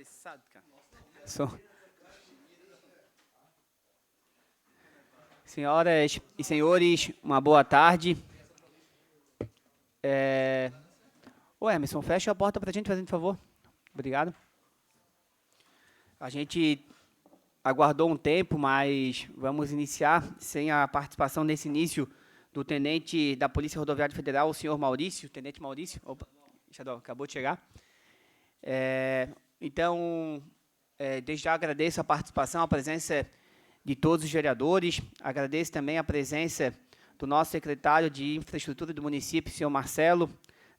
estressado, cara. Senhoras e senhores, uma boa tarde. Ô, Emerson, fecha a porta para a gente, fazendo favor. Obrigado. A gente aguardou um tempo, mas vamos iniciar sem a participação nesse início do tenente da Polícia Rodoviária Federal, o senhor Maurício, tenente Maurício. Opa, Xadó, acabou de chegar. Então, desde já agradeço a participação, a presença de todos os vereadores, agradeço também a presença do nosso secretário de Infraestrutura do município, senhor Marcelo,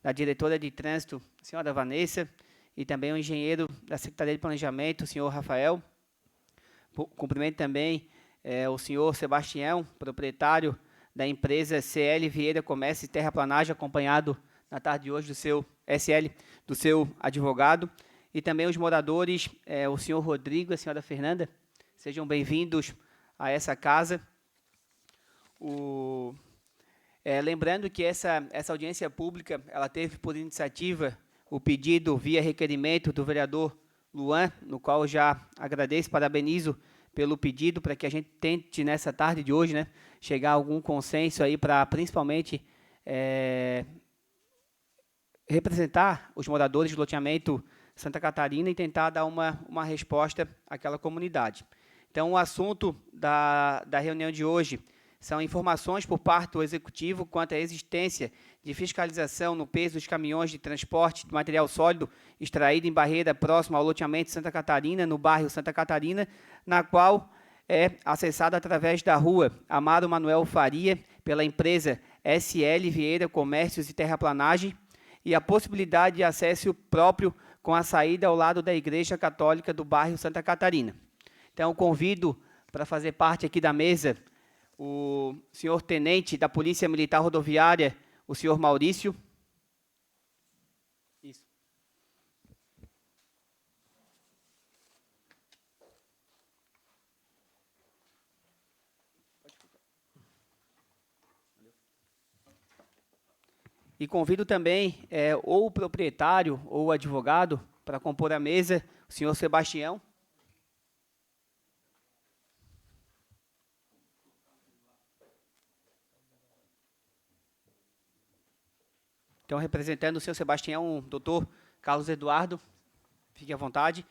da diretora de Trânsito, senhora Vanessa, e também o engenheiro da Secretaria de Planejamento, o senhor Rafael. Cumprimento também o senhor Sebastião, proprietário da empresa CL Vieira Comércio e Terraplanagem, acompanhado na tarde de hoje do seu SL, do seu advogado, e também os moradores, o senhor Rodrigo e a senhora Fernanda. Sejam bem-vindos a essa casa. Lembrando que essa audiência pública, ela teve por iniciativa o pedido via requerimento do vereador Luan, no qual eu já agradeço, parabenizo pelo pedido, para que a gente tente, nessa tarde de hoje, né, chegar a algum consenso aí para, principalmente, representar os moradores do loteamento Santa Catarina e tentar dar uma resposta àquela comunidade. Então, o assunto da reunião de hoje são informações por parte do Executivo quanto à existência de fiscalização no peso dos caminhões de transporte de material sólido extraído em barreira próxima ao loteamento Santa Catarina, no bairro Santa Catarina, na qual é acessada através da rua Amaro Manuel Faria, pela empresa SL Vieira Comércios e Terraplanagem, e a possibilidade de acesso próprio com a saída ao lado da Igreja Católica do bairro Santa Catarina. Então, convido para fazer parte aqui da mesa o senhor tenente da Polícia Militar Rodoviária, o senhor Maurício. Isso. E convido também ou o proprietário ou o advogado para compor a mesa, o senhor Sebastião. Então, representando o senhor Sebastião, o doutor Carlos Eduardo, fique à vontade.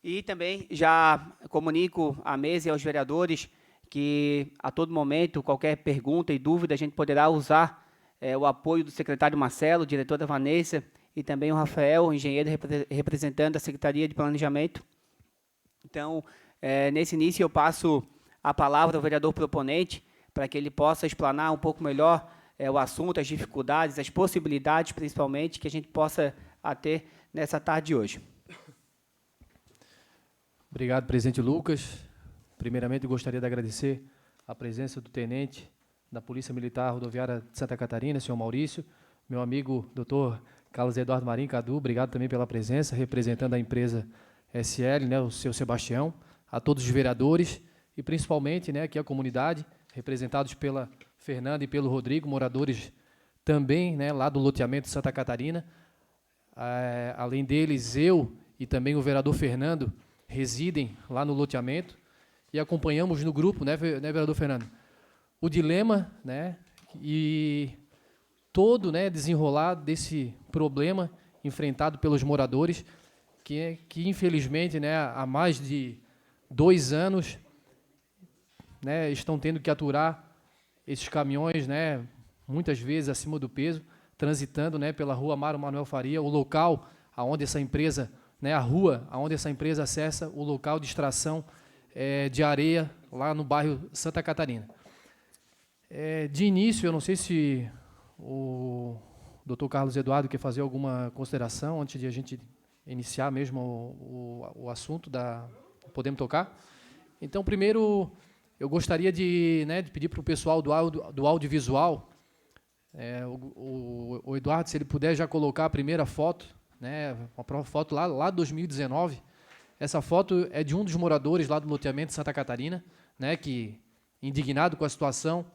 E também já comunico à mesa e aos vereadores que, a todo momento, qualquer pergunta e dúvida, a gente poderá usar o apoio do secretário Marcelo, diretora Vanessa, e também o Rafael, engenheiro representando a Secretaria de Planejamento. Então, nesse início, eu passo a palavra ao vereador proponente, para que ele possa explanar um pouco melhor o assunto, as dificuldades, as possibilidades, principalmente, que a gente possa ter nessa tarde de hoje. Obrigado, presidente Lucas. Primeiramente, eu gostaria de agradecer a presença do tenente da Polícia Militar Rodoviária de Santa Catarina, senhor Maurício, meu amigo doutor Carlos Eduardo Marim Cadu, obrigado também pela presença, representando a empresa SL, né, o seu Sebastião, a todos os vereadores e principalmente, né, aqui a comunidade, representados pela Fernanda e pelo Rodrigo, moradores também, né, lá do loteamento Santa Catarina. Além deles, eu e também o vereador Fernando residem lá no loteamento e acompanhamos no grupo, né, vereador Fernando, o dilema, né, e todo, né, desenrolar desse problema enfrentado pelos moradores, que infelizmente, né, há mais de 2 anos, né, estão tendo que aturar esses caminhões, né, muitas vezes acima do peso, transitando, né, pela rua Amaro Manuel Faria, o local aonde essa empresa, né, a rua aonde essa empresa acessa o local de extração de areia lá no bairro Santa Catarina. De início, eu não sei se o doutor Carlos Eduardo quer fazer alguma consideração antes de a gente iniciar mesmo o assunto podemos tocar? Então, primeiro, eu gostaria de pedir para o pessoal do audiovisual, o Eduardo, se ele puder já colocar a primeira foto, né, uma foto lá de 2019. Essa foto é de um dos moradores lá do loteamento Santa Catarina, né, que, indignado com a situação,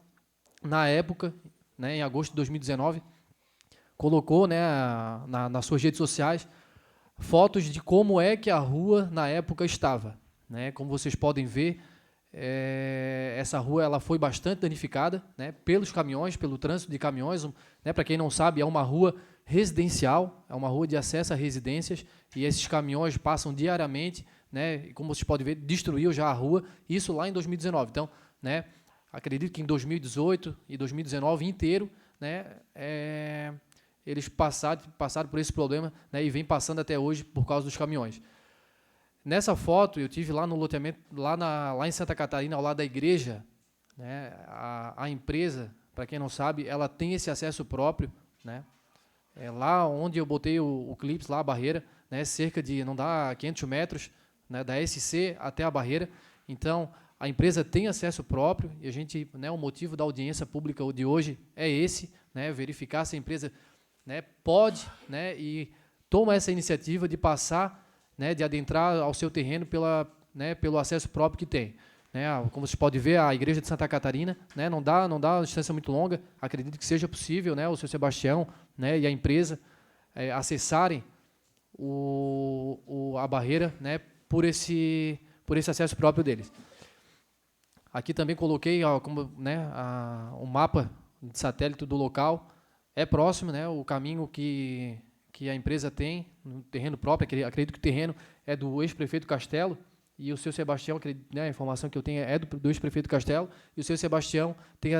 na época, né, em agosto de 2019, colocou, né, nas suas redes sociais fotos de como é que a rua na época estava, né? Como vocês podem ver, essa rua ela foi bastante danificada, né, pelos caminhões, pelo trânsito de caminhões, né, para quem não sabe, é uma rua residencial, é uma rua de acesso a residências, e esses caminhões passam diariamente, né, e como vocês podem ver, destruiu já a rua, isso lá em 2019. Então, né, acredito que em 2018 e 2019 inteiro, né, eles passaram por esse problema, né, e vem passando até hoje por causa dos caminhões. Nessa foto, eu tive lá no loteamento, lá em Santa Catarina, ao lado da igreja, né, a empresa, para quem não sabe, ela tem esse acesso próprio, né, lá onde eu botei o clips, lá a barreira, né, cerca de, não dá 500 metros, né, da SC até a barreira. Então, a empresa tem acesso próprio, e a gente, né, o motivo da audiência pública de hoje é esse, né, verificar se a empresa, né, pode, né, e toma essa iniciativa de passar, né, de adentrar ao seu terreno pelo acesso próprio que tem. Né, como vocês podem ver, a igreja de Santa Catarina, né, não dá uma distância muito longa, acredito que seja possível, né, o seu Sebastião, né, e a empresa acessarem a barreira, né, por esse acesso próprio deles. Aqui também coloquei um mapa de satélite do local, é próximo, né, o caminho que a empresa tem no terreno próprio, acredito que o terreno é do ex-prefeito Castelo, e o seu Sebastião, né, a informação que eu tenho é do ex-prefeito Castelo, e o seu Sebastião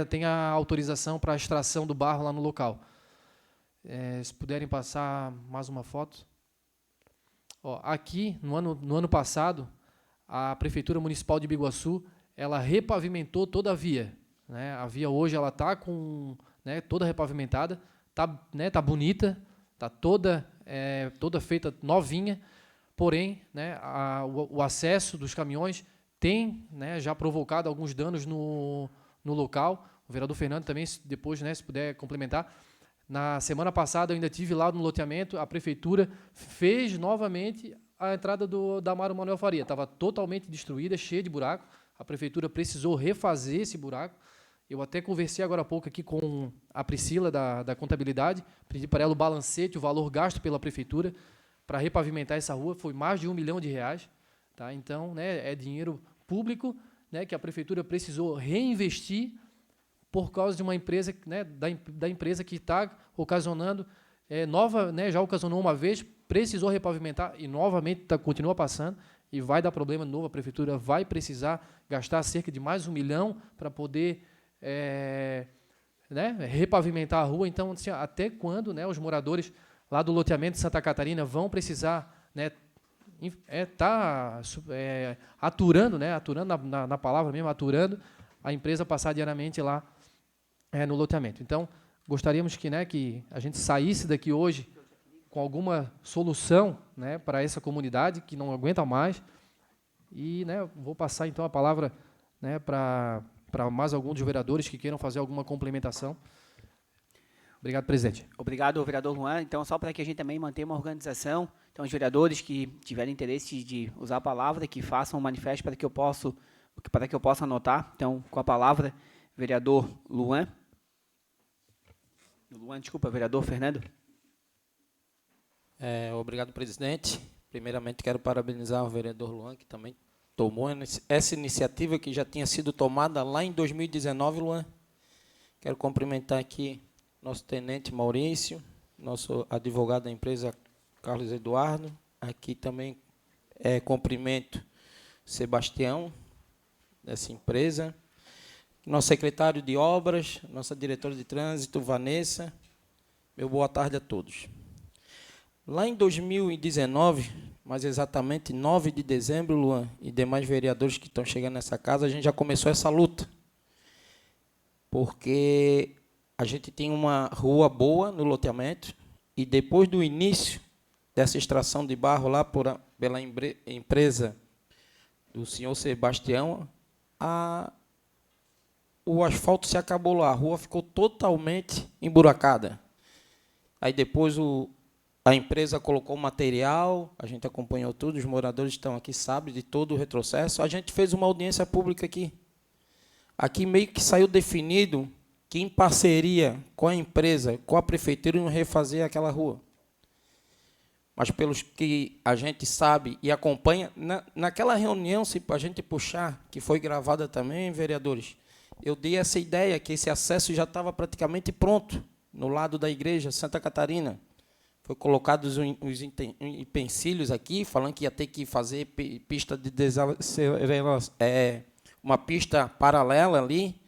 tem a autorização para a extração do barro lá no local. Se puderem passar mais uma foto. Ó, aqui, no ano passado, a Prefeitura Municipal de Biguaçu, ela repavimentou toda a via. Né? A via hoje está toda repavimentada, tá bonita, está toda feita novinha, porém, né, o acesso dos caminhões tem, né, já provocado alguns danos no local. O vereador Fernando também, depois, né, se puder complementar. Na semana passada, eu ainda estive lá no loteamento, a prefeitura fez novamente a entrada da Amaro Manuel Faria. Estava totalmente destruída, cheia de buraco. A prefeitura precisou refazer esse buraco. Eu até conversei agora há pouco aqui com a Priscila, da contabilidade, pedi para ela o balancete, o valor gasto pela prefeitura para repavimentar essa rua, foi mais de R$1 milhão. Tá? Então, né, é dinheiro público, né, que a prefeitura precisou reinvestir por causa de uma empresa, né, da empresa que está ocasionando, né, já ocasionou uma vez, precisou repavimentar e novamente continua passando, e vai dar problema de novo, a prefeitura vai precisar gastar cerca de mais R$1 milhão para poder né, repavimentar a rua. Então, assim, até quando, né, os moradores lá do loteamento de Santa Catarina vão precisar, né, aturando, né, aturando na palavra mesmo, aturando a empresa passar diariamente lá no loteamento. Então, gostaríamos que, né, que a gente saísse daqui hoje com alguma solução, né, para essa comunidade que não aguenta mais. E, né, vou passar então a palavra, né, para mais algum dos vereadores que queiram fazer alguma complementação. Obrigado, presidente. Obrigado, vereador Luan. Então, só para que a gente também mantenha uma organização, então, os vereadores que tiverem interesse de usar a palavra, que façam um manifesto para que eu possa anotar. Então, com a palavra, vereador Luan. Vereador Fernando. Obrigado, presidente. Primeiramente, quero parabenizar o vereador Luan, que também tomou essa iniciativa que já tinha sido tomada lá em 2019, Luan. Quero cumprimentar aqui nosso tenente Maurício, nosso advogado da empresa Carlos Eduardo. Aqui também cumprimento Sebastião, dessa empresa. Nosso secretário de obras, nossa diretora de trânsito, Vanessa. Meu boa tarde a todos. Lá em 2019, mais exatamente 9 de dezembro, Luan, e demais vereadores que estão chegando nessa casa, a gente já começou essa luta. Porque a gente tem uma rua boa no loteamento, e depois do início dessa extração de barro lá pela empresa do senhor Sebastião, o asfalto se acabou lá, a rua ficou totalmente emburacada. Aí depois a empresa colocou material, a gente acompanhou tudo, os moradores estão aqui, sabem de todo o retrocesso. A gente fez uma audiência pública aqui. Aqui meio que saiu definido que, em parceria com a empresa, com a prefeitura, iam refazer aquela rua. mas pelos que a gente sabe e acompanha, naquela reunião, se a gente puxar, que foi gravada também, vereadores, eu dei essa ideia que esse acesso já estava praticamente pronto, no lado da igreja Santa Catarina. Foi colocados os utensílios aqui, falando que ia ter que fazer pista de uma pista paralela ali,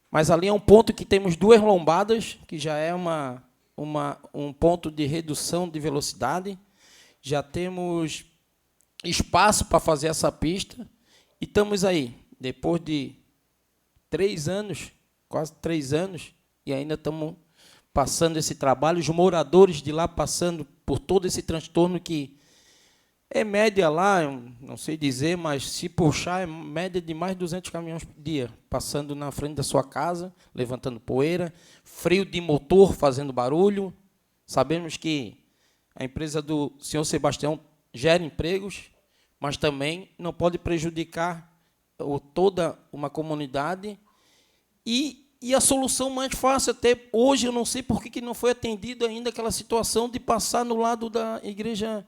mas ali é um ponto que temos 2 lombadas, que já é um ponto de redução de velocidade, já temos espaço para fazer essa pista, e estamos aí, depois de 3 anos, quase 3 anos, e ainda estamos passando esse trabalho, os moradores de lá passando por todo esse transtorno que é média lá, eu não sei dizer, mas se puxar é média de mais de 200 caminhões por dia, passando na frente da sua casa, levantando poeira, freio de motor fazendo barulho. Sabemos que a empresa do senhor Sebastião gera empregos, mas também não pode prejudicar toda uma comunidade. E a solução mais fácil, até hoje, eu não sei por que não foi atendida ainda aquela situação de passar no lado da igreja,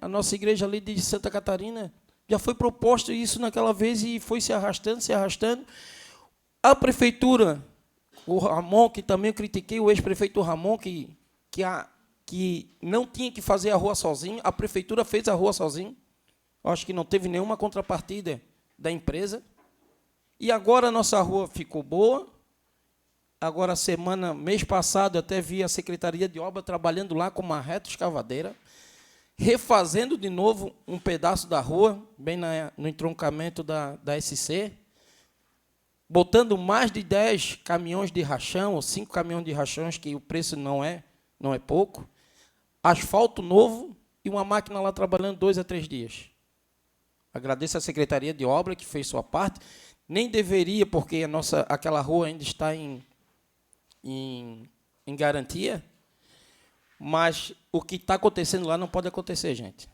a nossa igreja ali de Santa Catarina. Já foi proposto isso naquela vez e foi se arrastando, se arrastando. A prefeitura, o Ramon, que também eu critiquei, o ex-prefeito Ramon, que não tinha que fazer a rua sozinho, a prefeitura fez a rua sozinho. Acho que não teve nenhuma contrapartida da empresa. E agora a nossa rua ficou boa. Agora, mês passado, eu até vi a Secretaria de Obra trabalhando lá com uma reta escavadeira, refazendo de novo um pedaço da rua, bem no entroncamento da SC, botando mais de 10 caminhões de rachão, ou 5 caminhões de rachões, que o preço não é pouco, asfalto novo e uma máquina lá trabalhando 2 a 3 dias. Agradeço à Secretaria de Obra, que fez sua parte. Nem deveria, porque aquela rua ainda está em garantia, mas o que está acontecendo lá não pode acontecer, gente.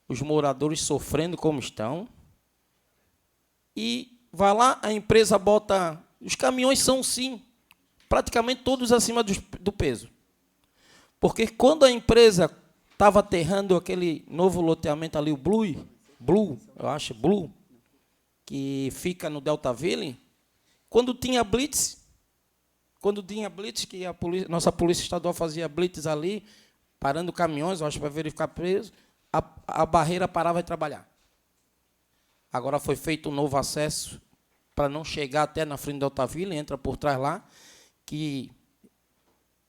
Os moradores sofrendo como estão, e vai lá, a empresa bota... Os caminhões são, sim, praticamente todos acima do peso. Porque quando a empresa estava aterrando aquele novo loteamento ali, o Blue, que fica no Deltaville, quando tinha blitz, que nossa polícia estadual fazia blitz ali, parando caminhões, eu acho, para verificar preso, a barreira parava de trabalhar. Agora foi feito um novo acesso para não chegar até na frente do Deltaville, entra por trás lá, que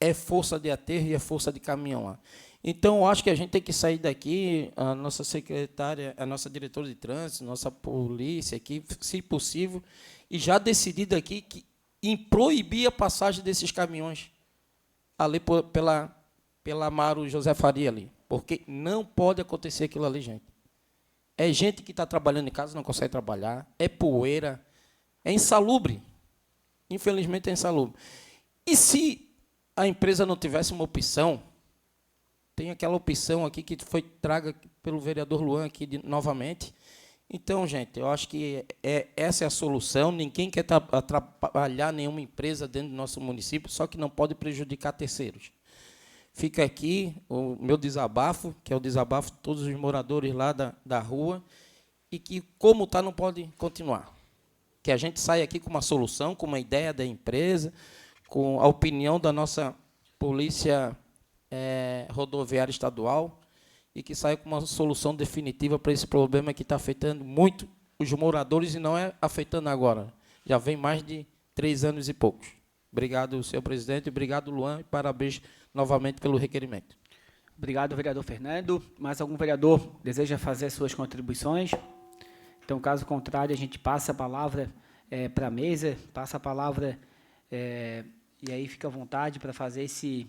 é força de aterro e é força de caminhão lá. Então, eu acho que a gente tem que sair daqui, a nossa secretária, a nossa diretora de trânsito, nossa polícia aqui, se possível, e já decidido aqui em proibir a passagem desses caminhões ali pela Amaro José Faria ali, porque não pode acontecer aquilo ali, gente. É gente que está trabalhando em casa, não consegue trabalhar, é poeira, é insalubre. Infelizmente é insalubre. E se a empresa não tivesse uma opção, tem aquela opção aqui que foi traga pelo vereador Luan aqui novamente. Então, gente, eu acho que essa é a solução. Ninguém quer atrapalhar nenhuma empresa dentro do nosso município, só que não pode prejudicar terceiros. Fica aqui o meu desabafo, que é o desabafo de todos os moradores lá da rua, e que, como está, não pode continuar. Que a gente saia aqui com uma solução, com uma ideia da empresa, com a opinião da nossa polícia rodoviária estadual, e que saia com uma solução definitiva para esse problema que está afetando muito os moradores, e não é afetando agora. Já vem mais de 3 anos e poucos. Obrigado, senhor presidente, obrigado, Luan, e parabéns novamente pelo requerimento. Obrigado, vereador Fernando. Mais algum vereador deseja fazer suas contribuições? Então, caso contrário, a gente passa a palavra para a mesa, passa a palavra, e aí fica à vontade para fazer esse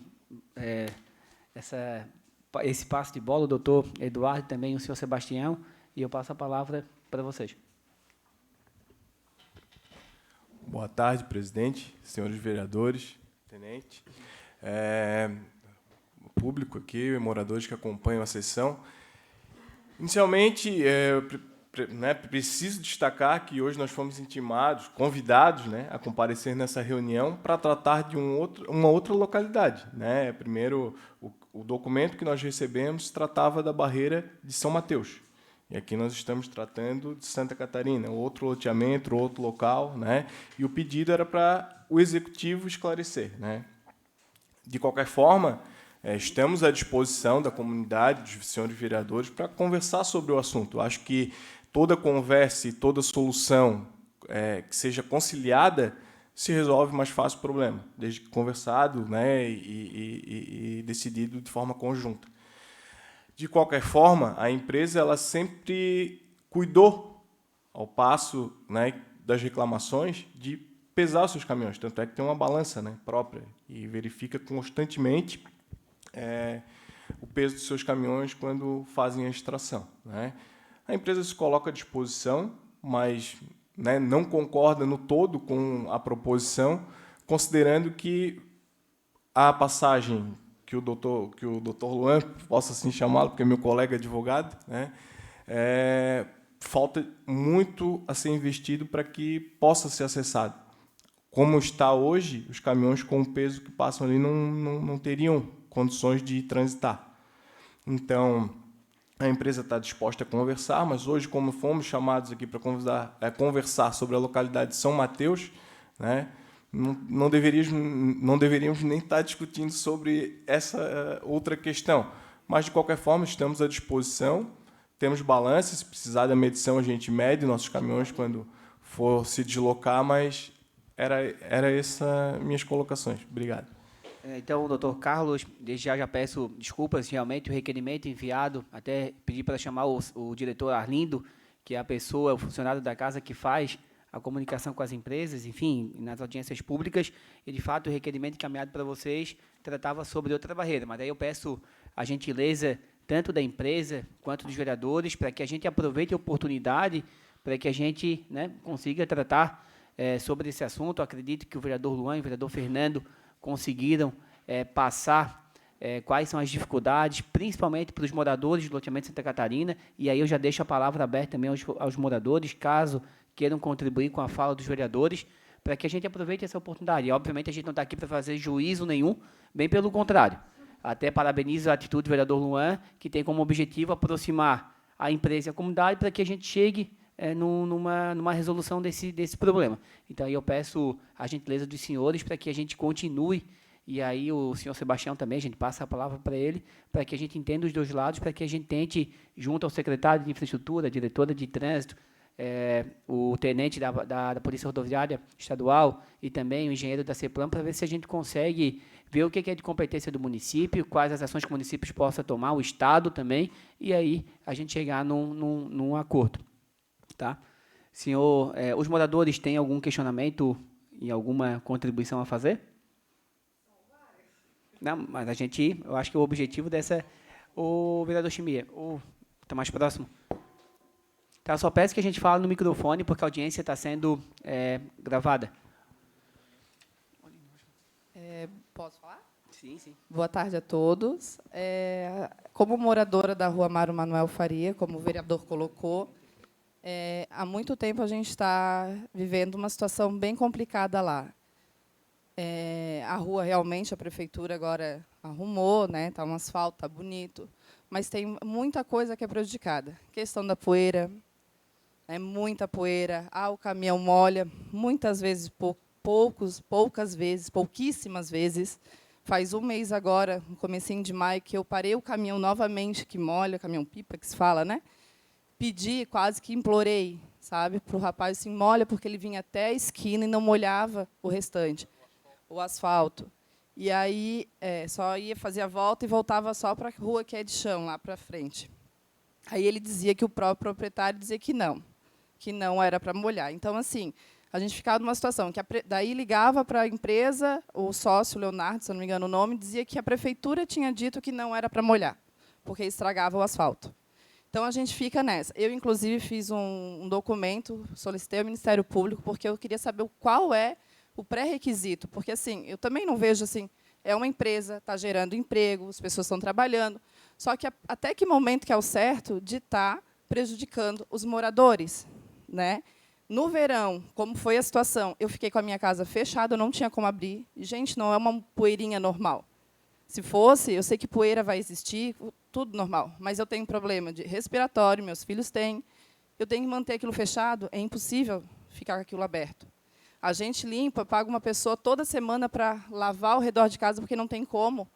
passe de bola, o doutor Eduardo, também o senhor Sebastião, e eu passo a palavra para vocês. Boa tarde, presidente, senhores vereadores, tenente, público aqui, moradores que acompanham a sessão. Inicialmente, preciso destacar que hoje nós fomos convidados, a comparecer nessa reunião para tratar de uma outra localidade. Primeiro, o documento que nós recebemos tratava da barreira de São Mateus. E aqui nós estamos tratando de Santa Catarina, outro loteamento, outro local, né? E o pedido era para o executivo esclarecer, né? De qualquer forma, estamos à disposição da comunidade, dos senhores vereadores, para conversar sobre o assunto. Eu acho que toda conversa e toda solução que seja conciliada se resolve mais fácil o problema, desde que conversado, né, e decidido de forma conjunta. De qualquer forma, a empresa ela sempre cuidou, ao passo, né, das reclamações, de pesar os seus caminhões. Tanto é que tem uma balança, né, própria e verifica constantemente o peso dos seus caminhões quando fazem a extração, né. A empresa se coloca à disposição, mas, né, não concorda no todo com a proposição, considerando que a passagem que o doutor Luan, posso assim chamá-lo, porque é meu colega advogado, né, falta muito a ser investido para que possa ser acessado. Como está hoje, os caminhões com o peso que passam ali não teriam condições de transitar. Então, a empresa está disposta a conversar, mas hoje, como fomos chamados aqui para conversar sobre a localidade de São Mateus, né, não deveríamos nem estar discutindo sobre essa outra questão. Mas, de qualquer forma, estamos à disposição, temos balança, se precisar da medição, a gente mede nossos caminhões quando for se deslocar, mas era essas minhas colocações. Obrigado. Então, doutor Carlos, desde já peço desculpas, realmente o requerimento enviado, até pedi para chamar o diretor Arlindo, que é a pessoa, o funcionário da casa que faz a comunicação com as empresas, enfim, nas audiências públicas, e de fato o requerimento encaminhado para vocês tratava sobre outra barreira, mas aí eu peço a gentileza tanto da empresa quanto dos vereadores para que a gente aproveite a oportunidade para que a gente, né, consiga tratar sobre esse assunto. Eu acredito que o vereador Luan e o vereador Fernando conseguiram passar quais são as dificuldades, principalmente para os moradores do loteamento de Santa Catarina, e aí eu já deixo a palavra aberta também aos moradores, caso queiram contribuir com a fala dos vereadores, para que a gente aproveite essa oportunidade. E, obviamente, a gente não está aqui para fazer juízo nenhum, bem pelo contrário. Até parabenizo a atitude do vereador Luan, que tem como objetivo aproximar a empresa e a comunidade para que a gente chegue numa resolução desse problema. Então, aí eu peço a gentileza dos senhores para que a gente continue, e aí o senhor Sebastião também, a gente passa a palavra para ele, para que a gente entenda os dois lados, para que a gente tente, junto ao secretário de Infraestrutura, a diretora de Trânsito, o tenente da Polícia Rodoviária Estadual e também o engenheiro da CEPLAN, para ver se a gente consegue ver o que é de competência do município, quais as ações que o município possa tomar, o Estado também, e aí a gente chegar num acordo. Tá? Senhor, os moradores têm algum questionamento e alguma contribuição a fazer? Não, mas eu acho que o objetivo dessa... O vereador Chimia, está mais próximo? Tá, só peço que a gente fale no microfone, porque a audiência está sendo gravada. Posso falar? Sim, sim. Boa tarde a todos. Como moradora da Rua Mário Manuel Faria, como o vereador colocou, há muito tempo a gente está vivendo uma situação bem complicada lá. A rua, realmente, a prefeitura agora arrumou, né? Está um asfalto, está bonito, mas tem muita coisa que é prejudicada. Questão da poeira, muita poeira, o caminhão molha, muitas vezes, pouquíssimas vezes. Faz um mês agora, no comecinho de maio, que eu parei o caminhão novamente, que molha, caminhão-pipa, que se fala, né? Pedi, quase que implorei, sabe, para o rapaz, assim, molha, porque ele vinha até a esquina e não molhava o restante, o asfalto. E aí, só ia fazer a volta e voltava só para a rua que é de chão, lá para frente. Aí ele dizia que o próprio proprietário dizia que não era para molhar. Então, assim, a gente ficava numa situação que daí ligava para a empresa, o sócio, Leonardo, se eu não me engano o nome, dizia que a prefeitura tinha dito que não era para molhar, porque estragava o asfalto. Então, a gente fica nessa. Eu, inclusive, fiz um documento, solicitei ao Ministério Público, porque eu queria saber qual é o pré-requisito, porque assim, eu também não vejo assim, é uma empresa, está gerando emprego, as pessoas estão trabalhando, só que até que momento que é o certo de estar prejudicando os moradores, né? No verão, como foi a situação, eu fiquei com a minha casa fechada, eu não tinha como abrir, e, gente, não é uma poeirinha normal, Se fosse, eu sei que poeira vai existir, tudo normal, mas eu tenho problema de respiratório, meus filhos têm, eu tenho que manter aquilo fechado, é impossível ficar com aquilo aberto. A gente limpa, paga uma pessoa toda semana para lavar ao redor de casa, porque não tem como,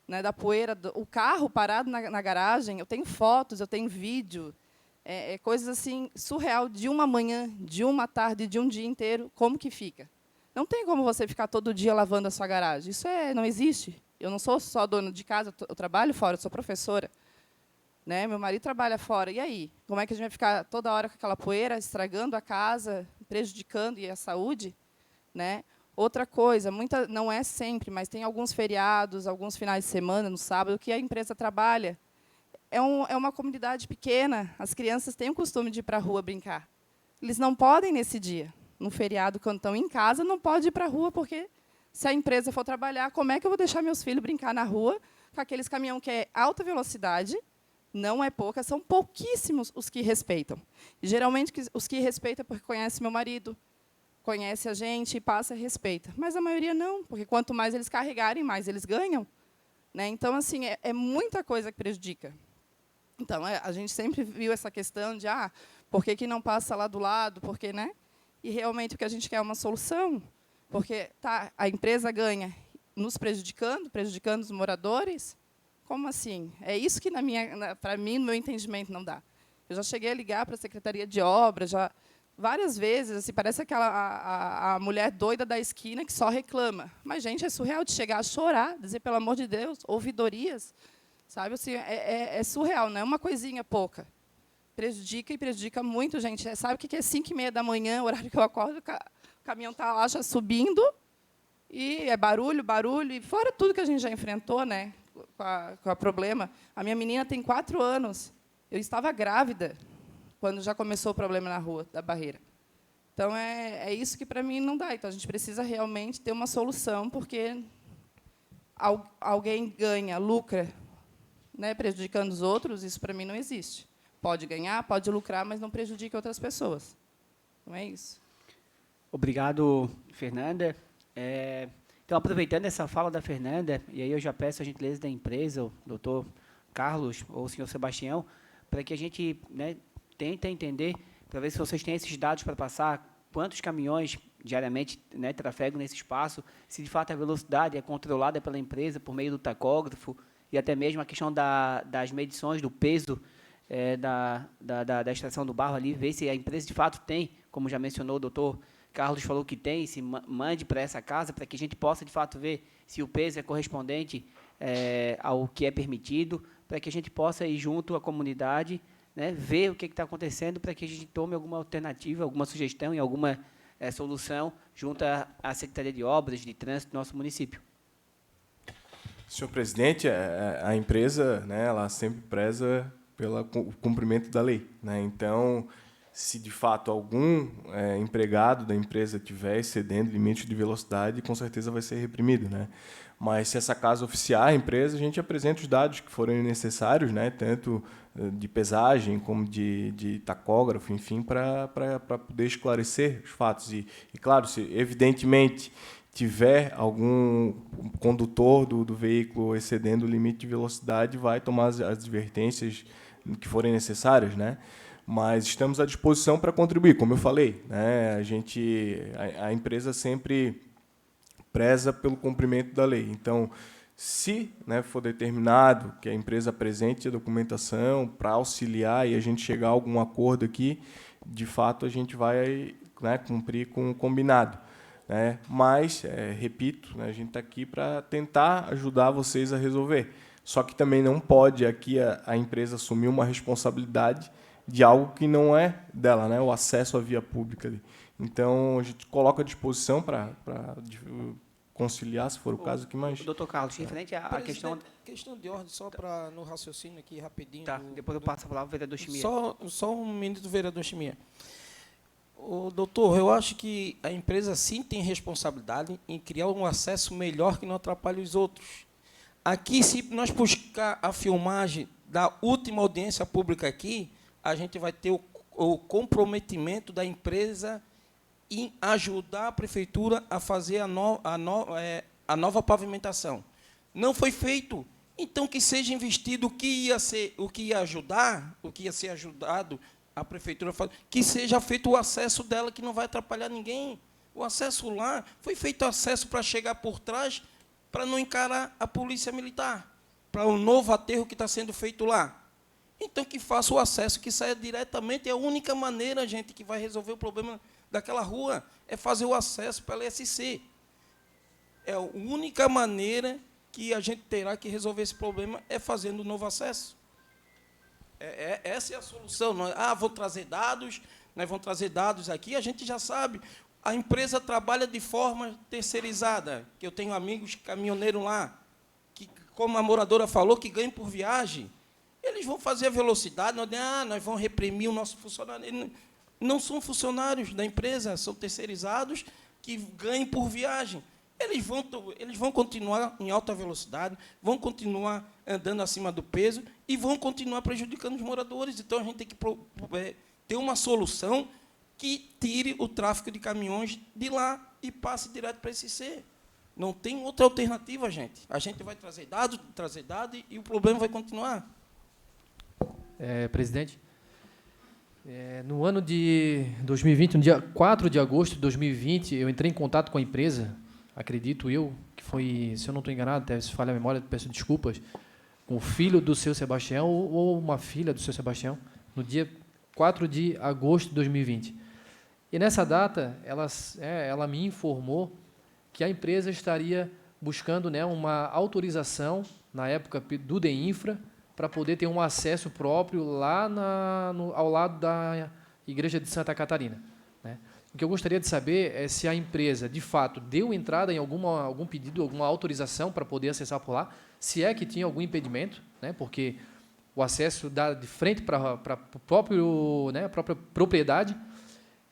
né, da poeira, o carro parado na garagem, eu tenho fotos, eu tenho vídeo, coisas assim, surreal, de uma manhã, de uma tarde, de um dia inteiro, como que fica? Não tem como você ficar todo dia lavando a sua garagem, isso não existe. Eu não sou só dona de casa, eu trabalho fora, eu sou professora. Né? Meu marido trabalha fora. E aí? Como é que a gente vai ficar toda hora com aquela poeira, estragando a casa, prejudicando a saúde? Né? Outra coisa, não é sempre, mas tem alguns feriados, alguns finais de semana, no sábado, que a empresa trabalha. É uma comunidade pequena, as crianças têm o costume de ir para a rua brincar. Eles não podem nesse dia. No feriado, quando estão em casa, não pode ir para a rua, porque... Se a empresa for trabalhar, como é que eu vou deixar meus filhos brincar na rua com aqueles caminhões que é alta velocidade, não é pouca, são pouquíssimos os que respeitam. E, geralmente, os que respeitam é porque conhece meu marido, conhece a gente e passa e respeita. Mas a maioria não, porque quanto mais eles carregarem, mais eles ganham. Né? Então, assim, é muita coisa que prejudica. Então, a gente sempre viu essa questão de por que não passa lá do lado, porque, né? E, realmente, o que a gente quer é uma solução. Porque a empresa ganha nos prejudicando os moradores? Como assim? É isso que, para mim, no meu entendimento, não dá. Eu já cheguei a ligar para a Secretaria de Obras, várias vezes, assim, parece a mulher doida da esquina que só reclama. Mas, gente, é surreal de chegar a chorar, dizer, pelo amor de Deus, ouvidorias. Sabe? Assim, é surreal, não é uma coisinha pouca. Prejudica e prejudica muito, gente. Sabe o que é 5h30 da manhã, o horário que eu acordo, o caminhão está lá já subindo, e é barulho, e fora tudo que a gente já enfrentou, né, com a problema. A minha menina tem 4 anos. Eu estava grávida quando já começou o problema na rua, da barreira. Então, é isso que, para mim, não dá. Então, a gente precisa realmente ter uma solução, porque alguém ganha, lucra, né, prejudicando os outros, isso, para mim, não existe. Pode ganhar, pode lucrar, mas não prejudica outras pessoas. Não é isso. Obrigado, Fernanda. Então, aproveitando essa fala da Fernanda, e aí eu já peço a gentileza da empresa, o doutor Carlos ou o senhor Sebastião, para que a gente, né, tente entender, para ver se vocês têm esses dados para passar, quantos caminhões diariamente, né, trafegam nesse espaço, se de fato a velocidade é controlada pela empresa por meio do tacógrafo, e até mesmo a questão das medições do peso da extração do barro ali, ver se a empresa de fato tem, como já mencionou o doutor Carlos falou que tem, se mande para essa casa, para que a gente possa, de fato, ver se o peso é correspondente ao que é permitido, para que a gente possa ir junto à comunidade, né, ver o que está acontecendo, para que a gente tome alguma alternativa, alguma sugestão e alguma solução junto à Secretaria de Obras, de Trânsito do nosso município. Senhor presidente, a empresa, né, ela sempre preza pelo cumprimento da lei. Né? Então, se de fato algum empregado da empresa estiver excedendo o limite de velocidade, com certeza vai ser reprimido. Né? Mas, se essa casa oficiar a empresa, a gente apresenta os dados que forem necessários, né? Tanto de pesagem como de tacógrafo, enfim, para poder esclarecer os fatos. E, claro, se evidentemente tiver algum condutor do veículo excedendo o limite de velocidade, vai tomar as advertências que forem necessárias, né? Mas estamos à disposição para contribuir, como eu falei, né? A empresa sempre preza pelo cumprimento da lei. Então, se, né, for determinado que a empresa apresente a documentação para auxiliar e a gente chegar a algum acordo aqui, de fato a gente vai, né, cumprir com o combinado. Né? Mas, repito, né, a gente está aqui para tentar ajudar vocês a resolver. Só que também não pode aqui a empresa assumir uma responsabilidade de algo que não é dela, né? O acesso à via pública ali. Então, a gente coloca à disposição para conciliar, se for o caso, que mais... Doutor Carlos, referente à questão... Questão de ordem, só para no raciocínio aqui, rapidinho. Tá, depois eu passo a palavra ao vereador Chimia. Só um minuto, vereador Chimia. Doutor, eu acho que a empresa sim tem responsabilidade em criar um acesso melhor que não atrapalhe os outros. Aqui, se nós buscar a filmagem da última audiência pública aqui, a gente vai ter o comprometimento da empresa em ajudar a prefeitura a fazer a nova pavimentação. Não foi feito. Então, que seja investido o que ia ajudar, o que ia ser ajudado, a prefeitura fala, que seja feito o acesso dela, que não vai atrapalhar ninguém. O acesso lá, foi feito acesso para chegar por trás, para não encarar a polícia militar, para o novo aterro que está sendo feito lá. Então, que faça o acesso, que saia diretamente. É a única maneira, gente, que vai resolver o problema daquela rua, é fazer o acesso para a LSC. É a única maneira que a gente terá que resolver esse problema, é fazendo o novo acesso. Essa é a solução. Não é, vou trazer dados, nós vamos trazer dados aqui, a gente já sabe. A empresa trabalha de forma terceirizada, que eu tenho amigos caminhoneiros lá, que, como a moradora falou, que ganham por viagem. Eles vão fazer a velocidade, nós vamos reprimir o nosso funcionário. Eles não são funcionários da empresa, são terceirizados que ganham por viagem. Eles vão continuar em alta velocidade, vão continuar andando acima do peso e vão continuar prejudicando os moradores. Então, a gente tem que ter uma solução que tire o tráfego de caminhões de lá e passe direto para esse SC. Não tem outra alternativa, gente. A gente vai trazer dados e o problema vai continuar. Presidente, no ano de 2020, no dia 4 de agosto de 2020, eu entrei em contato com a empresa, acredito eu, que foi, se eu não estou enganado, até se falha a memória, peço desculpas, com o filho do seu Sebastião ou uma filha do seu Sebastião, no dia 4 de agosto de 2020. E nessa data, ela me informou que a empresa estaria buscando, né, uma autorização, na época do DEINFRA, para poder ter um acesso próprio lá ao lado da Igreja de Santa Catarina, né? O que eu gostaria de saber é se a empresa, de fato, deu entrada em algum pedido, alguma autorização para poder acessar por lá, se é que tinha algum impedimento, né? Porque o acesso dá de frente para a própria propriedade.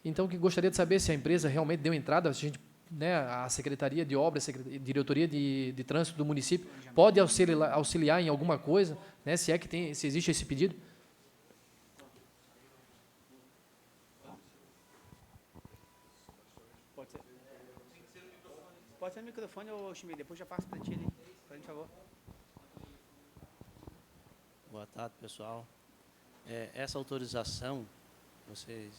Então, o que eu gostaria de saber se a empresa realmente deu entrada, se a gente, né, a Secretaria de Obras, a Diretoria de Trânsito do município pode auxiliar em alguma coisa, né, se existe esse pedido. Pode ser no microfone, Chimei, depois já passo para ti ali, por favor. Boa tarde, pessoal. Essa autorização, vocês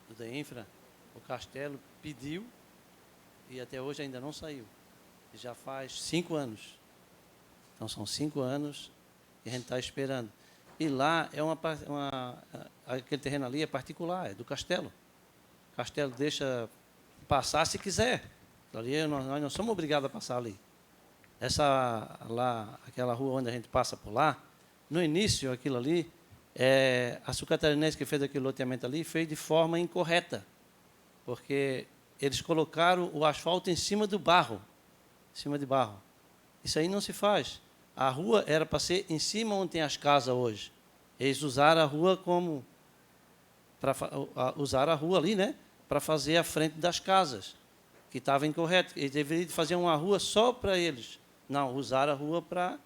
do DEINFRA, o Castelo pediu e até hoje ainda não saiu. Já faz 5 anos. Então, são 5 anos que a gente está esperando. E lá, aquele terreno ali é particular, é do Castelo. O Castelo deixa passar se quiser. Ali, nós não somos obrigados a passar ali. Aquela rua onde a gente passa por lá, no início, aquilo ali, a Sul Catarinense que fez aquele loteamento ali fez de forma incorreta, porque eles colocaram o asfalto em cima do barro, Isso aí não se faz. A rua era para ser em cima onde tem as casas hoje. Eles usaram a rua usaram a rua ali, né, para fazer a frente das casas, que estava incorreto. Eles deveriam fazer uma rua só para eles. Não, usaram a rua para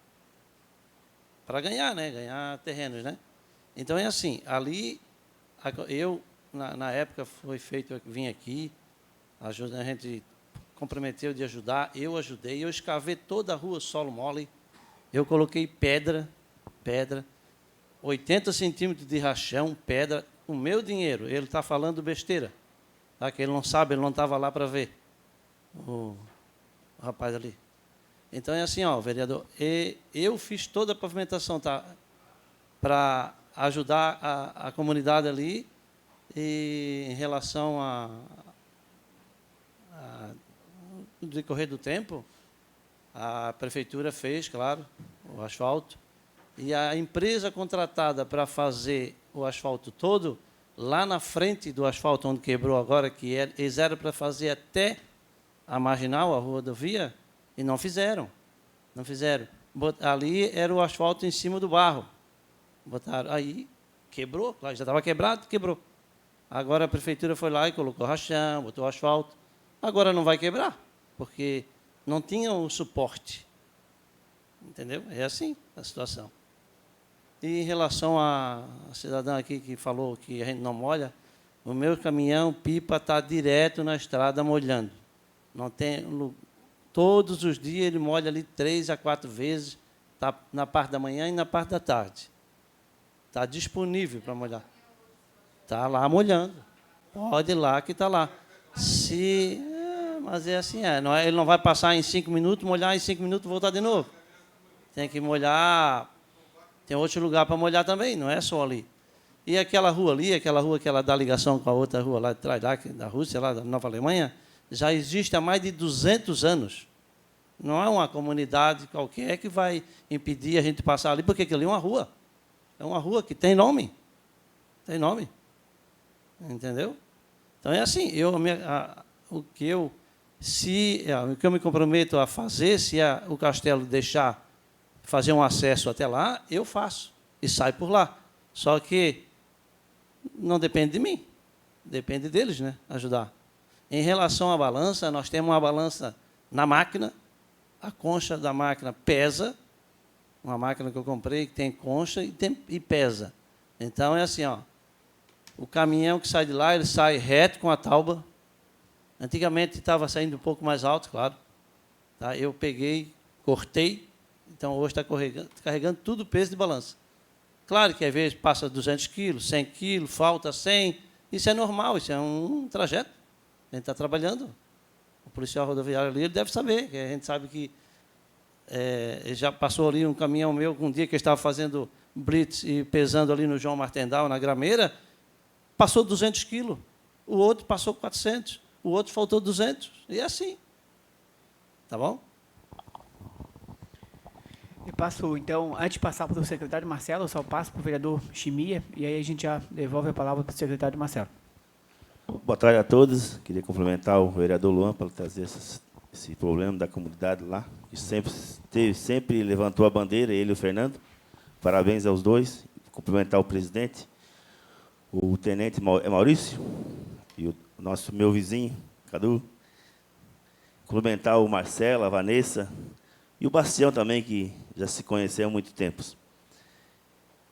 ganhar, né, ganhar terrenos, né. Então, é assim, ali, na época foi feito, eu vim aqui, a gente comprometeu de ajudar, eu ajudei, eu escavei toda a rua solo mole, eu coloquei pedra, 80 centímetros de rachão, pedra, o meu dinheiro. Ele está falando besteira, tá? Que ele não sabe, ele não estava lá para ver, o rapaz ali. Então, é assim, ó, vereador, eu fiz toda a pavimentação, tá, para ajudar a comunidade ali, e em relação no decorrer do tempo, a prefeitura fez, claro, o asfalto, e a empresa contratada para fazer o asfalto todo, lá na frente do asfalto onde quebrou agora, eles eram para fazer até a Marginal, a rodovia, e não fizeram. Ali era o asfalto em cima do barro. Botaram, aí quebrou, claro, já estava quebrado, quebrou. Agora a prefeitura foi lá e colocou rachão, botou asfalto. Agora não vai quebrar, porque não tinha o suporte. Entendeu? É assim a situação. E em relação à cidadã aqui que falou que a gente não molha, o meu caminhão pipa está direto na estrada molhando. Não tem Todos os dias ele molha ali 3 a 4 vezes, tá na parte da manhã e na parte da tarde. Está disponível para molhar. Está lá molhando. Pode ir lá que está lá. Mas é assim, ele não vai passar em 5 minutos, molhar em 5 minutos e voltar de novo. Tem que molhar. Tem outro lugar para molhar também, não é só ali. E aquela rua ali, aquela rua que ela dá ligação com a outra rua lá de trás, lá, da Rússia, lá da Nova Alemanha, já existe há mais de 200 anos. Não é uma comunidade qualquer que vai impedir a gente passar ali, porque aquilo ali é uma rua. É uma rua que tem nome. Tem nome. Entendeu? Então, é assim, o que eu me comprometo a fazer, se o Castelo deixar fazer um acesso até lá, eu faço. E saio por lá. Só que não depende de mim. Depende deles, né? Ajudar. Em relação à balança, nós temos uma balança na máquina. A concha da máquina pesa. Uma máquina que eu comprei que tem concha e pesa. Então, é assim, ó. O caminhão que sai de lá, ele sai reto com a tauba. Antigamente estava saindo um pouco mais alto, claro. Tá? Eu peguei, cortei. Então, hoje está carregando tudo o peso de balança. Claro que, às vezes, passa 200 quilos, 100 quilos, falta 100. Isso é normal, isso é um trajeto. A gente está trabalhando. O policial rodoviário ali, ele deve saber. Que a gente sabe que já passou ali um caminhão meu, um dia que eu estava fazendo blitz e pesando ali no João Martendal, na Grameira, passou 200 quilos. O outro passou 400. O outro faltou 200. E é assim. Tá bom? Eu passo, então, antes de passar para o secretário Marcelo, eu só passo para o vereador Chimia, e aí a gente já devolve a palavra para o secretário Marcelo. Boa tarde a todos. Queria cumprimentar o vereador Luan para trazer esse problema da comunidade lá, que sempre levantou a bandeira, ele e o Fernando. Parabéns aos dois. Cumprimentar o presidente, o tenente Maurício, e o meu vizinho, Cadu. Cumprimentar o Marcelo, a Vanessa, e o Bastião também, que já se conheceu há muito tempo.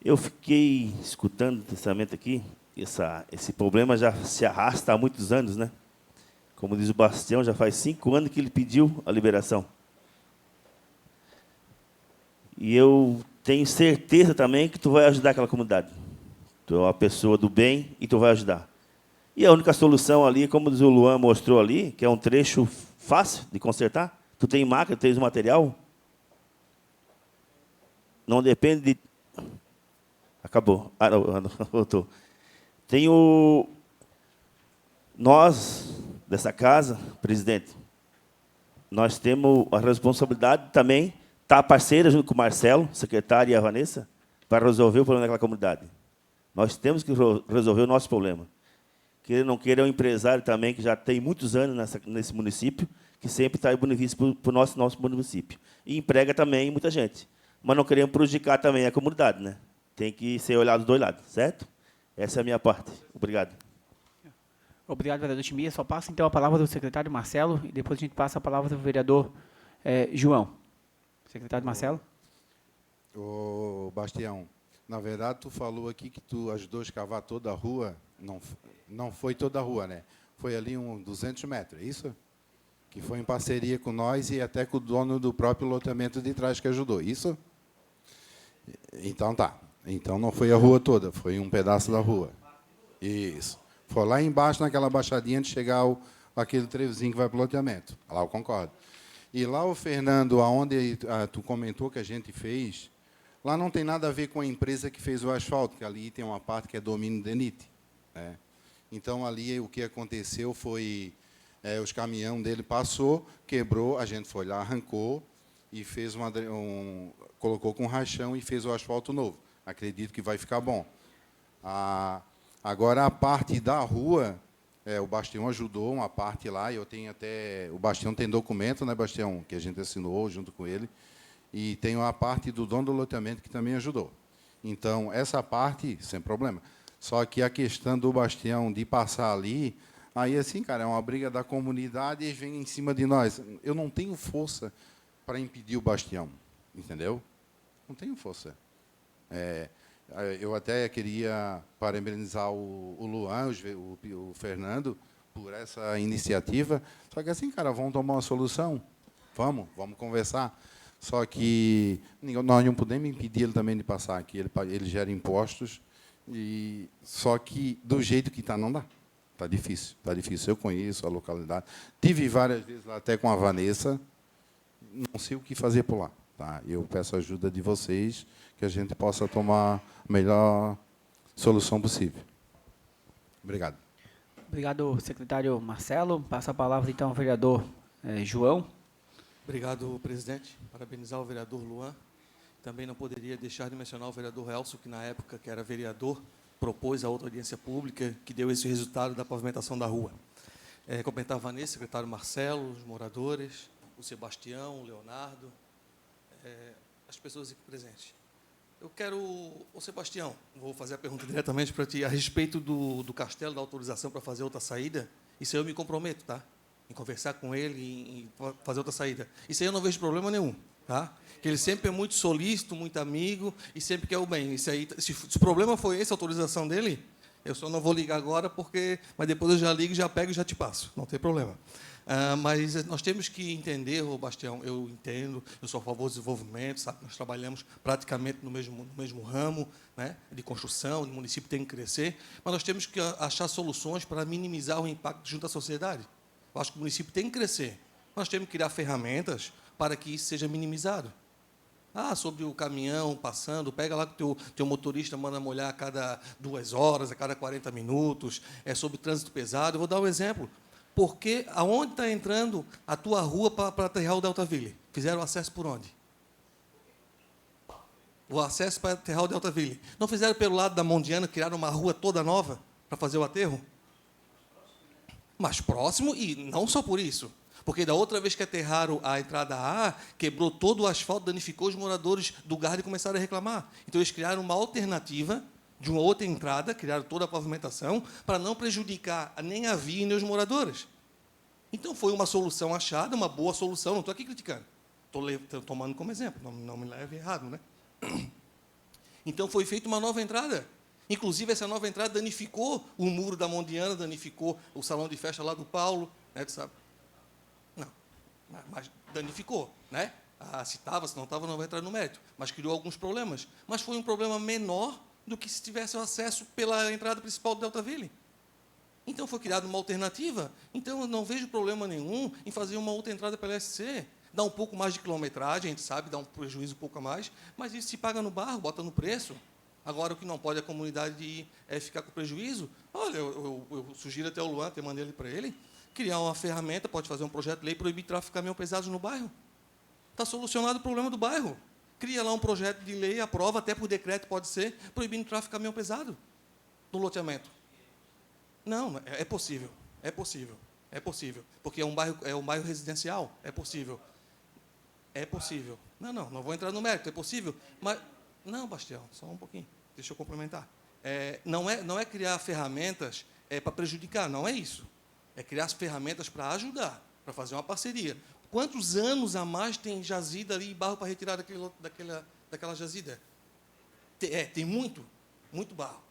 Eu fiquei escutando o testamento aqui, esse problema já se arrasta há muitos anos, né? Como diz o Bastião, já faz 5 anos que ele pediu a liberação. E eu tenho certeza também que tu vai ajudar aquela comunidade. Tu é uma pessoa do bem e tu vai ajudar. E a única solução ali, como diz o Luan mostrou ali, que é um trecho fácil de consertar. Tu tem máquina, tu tens o material. Não depende de... Acabou. Ah, não, voltou. Nós, dessa casa, presidente, nós temos a responsabilidade também, estar parceira junto com o Marcelo, secretário, e a Vanessa, para resolver o problema daquela comunidade. Nós temos que resolver o nosso problema. Queira ou não queira, é um empresário também que já tem muitos anos nesse município, que sempre traz benefício para o nosso município. E emprega também muita gente. Mas não queremos prejudicar também a comunidade, né? Tem que ser olhado dos dois lados, certo? Essa é a minha parte. Obrigado. Obrigado, vereador Chimia. Só passa, então, a palavra do secretário Marcelo, e depois a gente passa a palavra do vereador João. Secretário Marcelo. Ô, Bastião, na verdade, tu falou aqui que tu ajudou a escavar toda a rua. Não foi toda a rua, né? Foi ali 200 metros, é isso? Que foi em parceria com nós e até com o dono do próprio loteamento de trás que ajudou, isso? Então, tá. Então, não foi a rua toda, foi um pedaço da rua. Isso. Foi lá embaixo, naquela baixadinha, antes de chegar aquele trevozinho que vai para o loteamento. Lá eu concordo. E lá, o Fernando, aonde tu comentou que a gente fez, lá não tem nada a ver com a empresa que fez o asfalto, que ali tem uma parte que é domínio DENIT. Né? Então, ali, o que aconteceu foi... os caminhão dele passou, quebrou, a gente foi lá, arrancou e fez colocou com rachão e fez o asfalto novo. Acredito que vai ficar bom. Agora, a parte da rua, o Bastião ajudou uma parte lá, eu tenho até... O Bastião tem documento, né, Bastião, que a gente assinou junto com ele, e tem a parte do dono do loteamento que também ajudou. Então, essa parte, sem problema. Só que a questão do Bastião de passar ali... Aí, assim, cara, é uma briga da comunidade e eles vêm em cima de nós. Eu não tenho força para impedir o Bastião, entendeu? Não tenho força. Eu até queria parabenizar o Luan, o Fernando, por essa iniciativa. Só que, assim, cara, vamos tomar uma solução. Vamos conversar. Só que nós não podemos impedir ele também de passar aqui. Ele gera impostos, só que do jeito que está, não dá. Está difícil, está difícil. Eu conheço a localidade. Tive várias vezes lá até com a Vanessa, não sei o que fazer por lá. Tá? Eu peço a ajuda de vocês, que a gente possa tomar a melhor solução possível. Obrigado. Obrigado, secretário Marcelo. Passa a palavra, então, ao vereador João. Obrigado, presidente. Parabenizar o vereador Luan. Também não poderia deixar de mencionar o vereador Elcio, que, na época que era vereador, propôs a outra audiência pública, que deu esse resultado da pavimentação da rua. Cumprimentar a Vanessa, secretário Marcelo, os moradores, o Sebastião, o Leonardo, as pessoas aqui presentes. Eu quero, ô Sebastião, vou fazer a pergunta diretamente para ti, a respeito do castelo, da autorização para fazer outra saída. Isso aí eu me comprometo, tá? Em conversar com ele, em fazer outra saída. Isso aí eu não vejo problema nenhum, tá? Que ele sempre é muito solícito, muito amigo e sempre quer o bem. Isso aí, se o problema foi esse, a autorização dele, eu só não vou ligar agora, mas depois eu já ligo, já pego e já te passo. Não tem problema. Mas nós temos que entender, Bastião, eu entendo, eu sou a favor do desenvolvimento, sabe? Nós trabalhamos praticamente no mesmo ramo, né, de construção, o município tem que crescer, mas nós temos que achar soluções para minimizar o impacto junto à sociedade. Eu acho que o município tem que crescer. Nós temos que criar ferramentas para que isso seja minimizado. Sobre o caminhão passando, pega lá que o teu motorista manda molhar a cada 2 horas, a cada 40 minutos, sobre trânsito pesado. Eu vou dar um exemplo. Porque aonde está entrando a tua rua para aterrar o Deltaville? Fizeram o acesso por onde? O acesso para aterrar o Deltaville. Não fizeram pelo lado da Mondiana, criaram uma rua toda nova para fazer o aterro? Mais próximo, e não só por isso. Porque da outra vez que aterraram a entrada A, quebrou todo o asfalto, danificou os moradores do Garde e começaram a reclamar. Então, eles criaram uma alternativa de uma outra entrada, criaram toda a pavimentação, para não prejudicar nem a via nem os moradores. Então, foi uma solução achada, uma boa solução, não estou aqui criticando. Estou tomando como exemplo, não me leve errado, né? Então, foi feita uma nova entrada. Inclusive, essa nova entrada danificou o muro da Mondiana, danificou o salão de festa lá do Paulo, né, tu sabe? Não, mas danificou, né? Se estava, se não estava, não vai entrar no mérito. Mas criou alguns problemas. Mas foi um problema menor do que se tivesse o acesso pela entrada principal do Deltaville. Então, foi criada uma alternativa. Então, eu não vejo problema nenhum em fazer uma outra entrada pela SC. Dá um pouco mais de quilometragem, a gente sabe, dá um prejuízo um pouco a mais, mas isso se paga no barro, bota no preço. Agora, o que não pode a comunidade ficar com prejuízo, olha, eu sugiro até o Luan, até mandei ele para ele, criar uma ferramenta, pode fazer um projeto de lei, proibir tráfego de caminhão pesado no bairro. Está solucionado o problema do bairro. Cria lá um projeto de lei, aprova, até por decreto pode ser, proibindo o tráfego de caminhão pesado no loteamento. Não, é possível, é possível, é possível, porque é um bairro residencial, é possível. É possível. Não vou entrar no mérito, é possível, mas... Não, Bastião, só um pouquinho, deixa eu complementar. Não é criar ferramentas para prejudicar, não é isso. É criar as ferramentas para ajudar, para fazer uma parceria. Quantos anos a mais tem jazida ali, barro para retirar daquela jazida? Tem muito barro,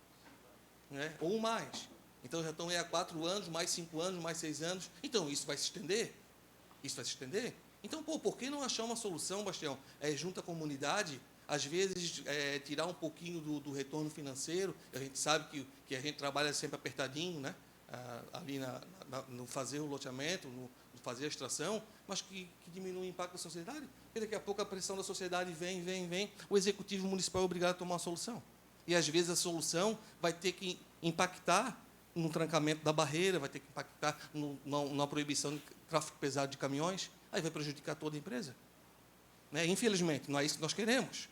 né? Ou mais. Então, já estão aí há 4 anos, mais 5 anos, mais 6 anos. Então, isso vai se estender? Isso vai se estender? Então, por que não achar uma solução, Bastião, junto à comunidade, às vezes, tirar um pouquinho do retorno financeiro? A gente sabe que a gente trabalha sempre apertadinho, né? Ali no fazer o loteamento, no fazer a extração, mas que diminui o impacto da sociedade. Porque daqui a pouco a pressão da sociedade vem, o executivo municipal é obrigado a tomar uma solução. E, às vezes, a solução vai ter que impactar no trancamento da barreira, vai ter que impactar na proibição de tráfego pesado de caminhões, aí vai prejudicar toda a empresa. Né? Infelizmente, não é isso que nós queremos,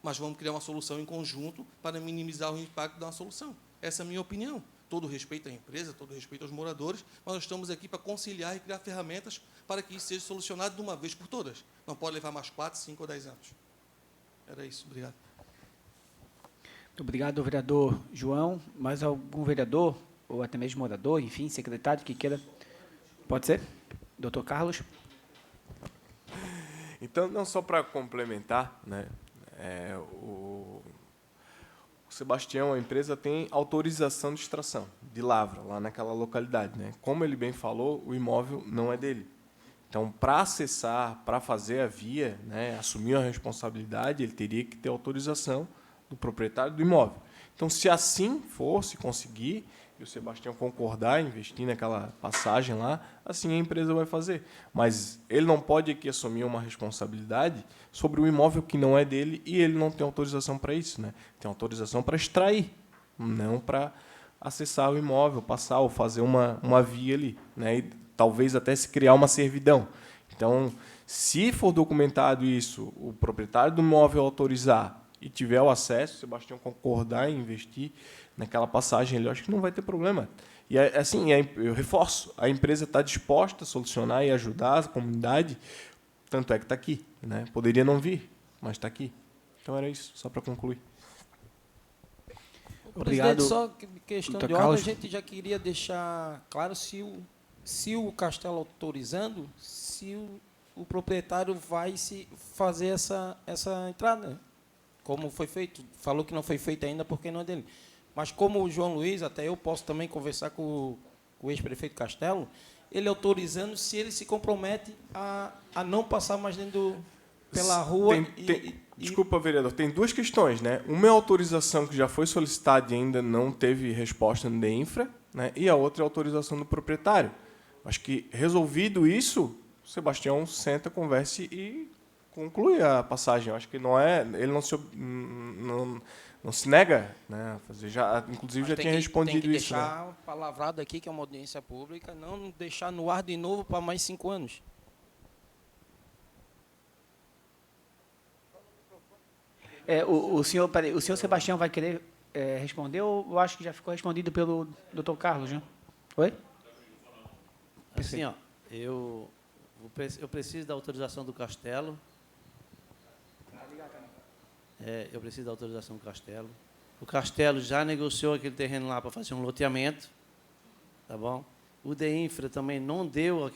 mas vamos criar uma solução em conjunto para minimizar o impacto da solução. Essa é a minha opinião. Todo respeito à empresa, todo respeito aos moradores, mas nós estamos aqui para conciliar e criar ferramentas para que isso seja solucionado de uma vez por todas. Não pode levar mais 4, 5 ou 10 anos. Era isso. Obrigado. Muito obrigado, vereador João. Mais algum vereador, ou até mesmo morador, enfim, secretário, que queira? Pode ser? Doutor Carlos? Então, não só para complementar, né, o Sebastião, a empresa tem autorização de extração de lavra lá naquela localidade, né? Como ele bem falou, o imóvel não é dele. Então, para acessar, para fazer a via, né, assumir a responsabilidade, ele teria que ter autorização do proprietário do imóvel. Então, se assim for, se conseguir, e o Sebastião concordar, investir naquela passagem lá, assim a empresa vai fazer. Mas ele não pode aqui assumir uma responsabilidade sobre um imóvel que não é dele e ele não tem autorização para isso, né? Tem autorização para extrair, não para acessar o imóvel, passar ou fazer uma via ali, né? E talvez até se criar uma servidão. Então, se for documentado isso, o proprietário do imóvel autorizar e tiver o acesso, o Sebastião concordar em investir naquela passagem ali, eu acho que não vai ter problema. E assim, eu reforço, a empresa está disposta a solucionar e ajudar a comunidade, tanto é que está aqui, né? Poderia não vir, mas está aqui. Então era isso, só para concluir. Obrigado. Presidente, só questão Dr. de ordem, a Carlos. gente já queria deixar claro se o Castelo autorizando, se o proprietário vai se fazer essa entrada, como foi feito. Falou que não foi feito ainda porque não é dele. Mas como o João Luiz, até eu posso também conversar com o ex-prefeito Castelo, ele autorizando se ele se compromete a não passar mais dentro pela rua. Desculpa, vereador, tem duas questões, né? Uma é a autorização que já foi solicitada e ainda não teve resposta no DEINFRA, né? E a outra é a autorização do proprietário. Acho que, resolvido isso, o Sebastião senta, converse e conclui a passagem. Eu acho que não é, ele não se nega, né, a fazer. Inclusive, já tinha respondido tem que isso. deixar Né? palavrado aqui, que é uma audiência pública, não deixar no ar de novo para mais 5 anos. O senhor Sebastião vai querer responder ou eu acho que já ficou respondido pelo Dr. Carlos, né? Oi? Assim, ó, eu preciso da autorização do Castelo. Eu preciso da autorização do Castelo. O Castelo já negociou aquele terreno lá para fazer um loteamento, tá bom? O DEINFRA também não deu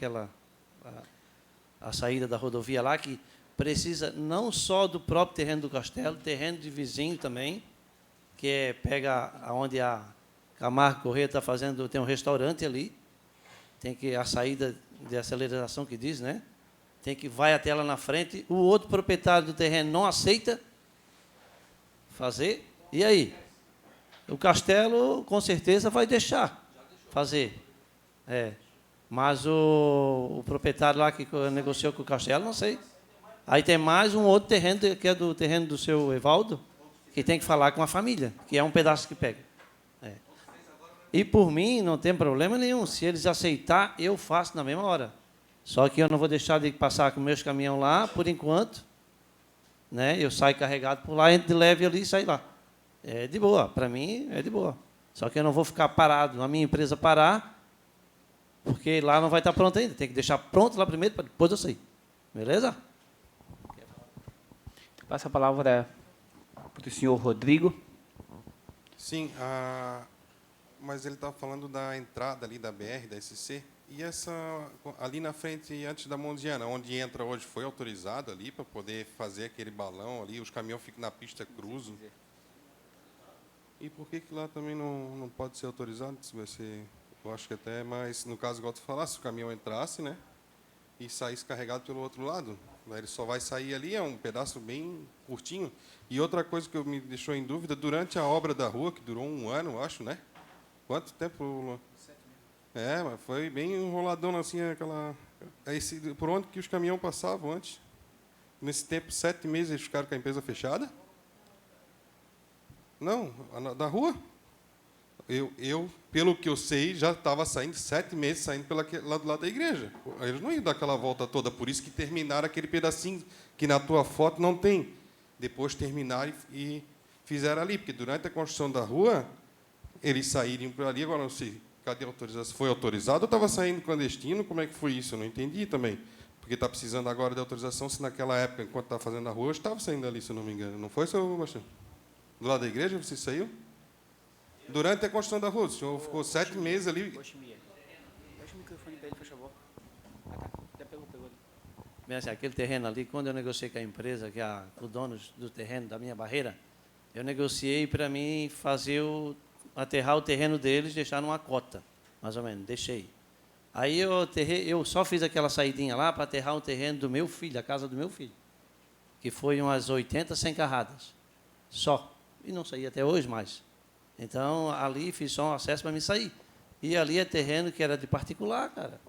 a saída da rodovia lá, que precisa não só do próprio terreno do Castelo, terreno de vizinho também, que pega onde a Camargo Corrêa está fazendo, tem um restaurante ali, tem que a saída de aceleração que diz, né? Vai até lá na frente. O outro proprietário do terreno não aceita fazer. E aí? O Castelo, com certeza, vai deixar fazer. Mas o proprietário lá que negociou com o Castelo, não sei. Aí tem mais um outro terreno, que é do terreno do seu Evaldo, que tem que falar com a família, que é um pedaço que pega. E por mim, não tem problema nenhum. Se eles aceitar, eu faço na mesma hora. Só que eu não vou deixar de passar com meus caminhões lá, por enquanto. Né? Eu saio carregado por lá, entro de leve ali e saio lá. É de boa, para mim é de boa. Só que eu não vou ficar parado, a minha empresa parar, porque lá não vai estar pronto ainda. Tem que deixar pronto lá primeiro, para depois eu sair. Beleza? Passa a palavra para o senhor Rodrigo. Sim, mas ele estava falando da entrada ali da BR, da SC, e essa ali na frente, antes da Mondiana, onde entra hoje, foi autorizado ali para poder fazer aquele balão ali, os caminhões ficam na pista cruzam. E por que lá também não pode ser autorizado? Se vai ser, eu acho que até, mas no caso, igual tu falasse, se o caminhão entrasse, né, e saísse carregado pelo outro lado, ele só vai sair ali, é um pedaço bem curtinho. E outra coisa que me deixou em dúvida, durante a obra da rua, que durou 1 ano, eu acho, né? Quanto tempo, Luan? Mas foi bem enroladão, assim, por onde que os caminhões passavam antes? Nesse tempo, 7 meses, eles ficaram com a empresa fechada? Não, da rua. Eu, pelo que eu sei, já estava saindo 7 meses, saindo lá do lado da igreja. Eles não iam dar aquela volta toda, por isso que terminaram aquele pedacinho que na tua foto não tem. Depois terminaram e fizeram ali, porque durante a construção da rua, eles saíram por ali, agora não sei, cadê a autorização? Foi autorizado ou estava saindo clandestino? Como é que foi isso? Eu não entendi também. Porque está precisando agora de autorização, se naquela época, enquanto estava fazendo a rua, estava saindo ali, se eu não me engano. Não foi, seu Bastião? Do lado da igreja, você saiu? Durante a construção da rua, o senhor ficou 7 meses ali. Deixa o microfone para ele, por favor. Já pegou. Bem, assim, aquele terreno ali, quando eu negociei com a empresa, com o dono do terreno da minha barreira, eu negociei para mim fazer aterrar o terreno deles, deixar numa cota, mais ou menos, deixei. Aí eu só fiz aquela saidinha lá para aterrar o terreno do meu filho, da casa do meu filho, que foi umas 80, 100 carradas, só. E não saí até hoje mais. Então, ali fiz só um acesso para me sair. E ali é terreno que era de particular, cara.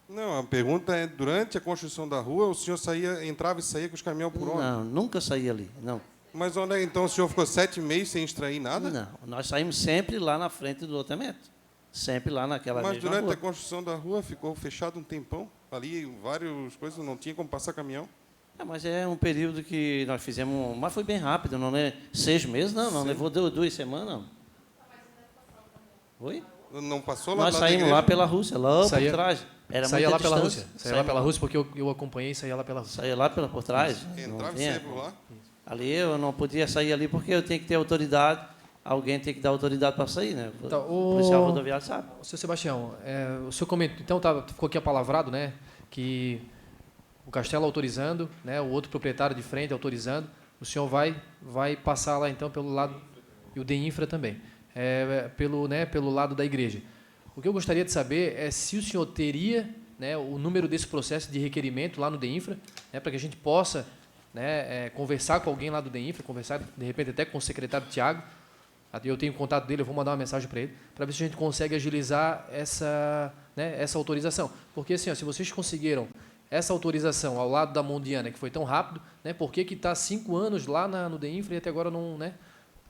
Não, a pergunta é, durante a construção da rua, o senhor entrava e saía com os caminhões por onde? Não, nunca saí ali, não. Mas onde é, então o senhor ficou 7 meses sem extrair nada? Não, nós saímos sempre lá na frente do loteamento. Sempre lá naquela Mas mesma durante rua. a construção da rua ficou fechado um tempão? Ali, várias coisas, não tinha como passar caminhão? Mas é um período que nós fizemos, mas foi bem rápido, não é 6 meses, não levou 2 semanas, não. Oi? Não passou lá Nós da saímos igreja? lá pela Rússia, lá Saía- por trás. Era Saía muita lá pela distância. Rússia. Saía lá pela Rússia porque eu acompanhei e saía lá pela Rússia. Saía lá por trás. Entrava e tinha- saía por lá? Ali eu não podia sair ali porque eu tinha que ter autoridade, alguém tem que dar autoridade para sair, né? Então, O policial rodoviário sabe. Seu Sebastião, o senhor comentou, então ficou aqui apalavrado, né, que o Castelo autorizando, né, o outro proprietário de frente autorizando, o senhor vai passar lá então pelo lado, e o DEINFRA também, pelo lado da igreja. O que eu gostaria de saber é se o senhor teria, né, o número desse processo de requerimento lá no DEINFRA, né, para que a gente possa, né, conversar com alguém lá do DEINFRA, conversar de repente até com o secretário Tiago. Eu tenho o contato dele, eu vou mandar uma mensagem para ele, para ver se a gente consegue agilizar essa autorização. Porque, assim, se vocês conseguiram essa autorização ao lado da Mondiana, que foi tão rápido, né, por que está 5 anos lá no DEINFRA e até agora não... Né,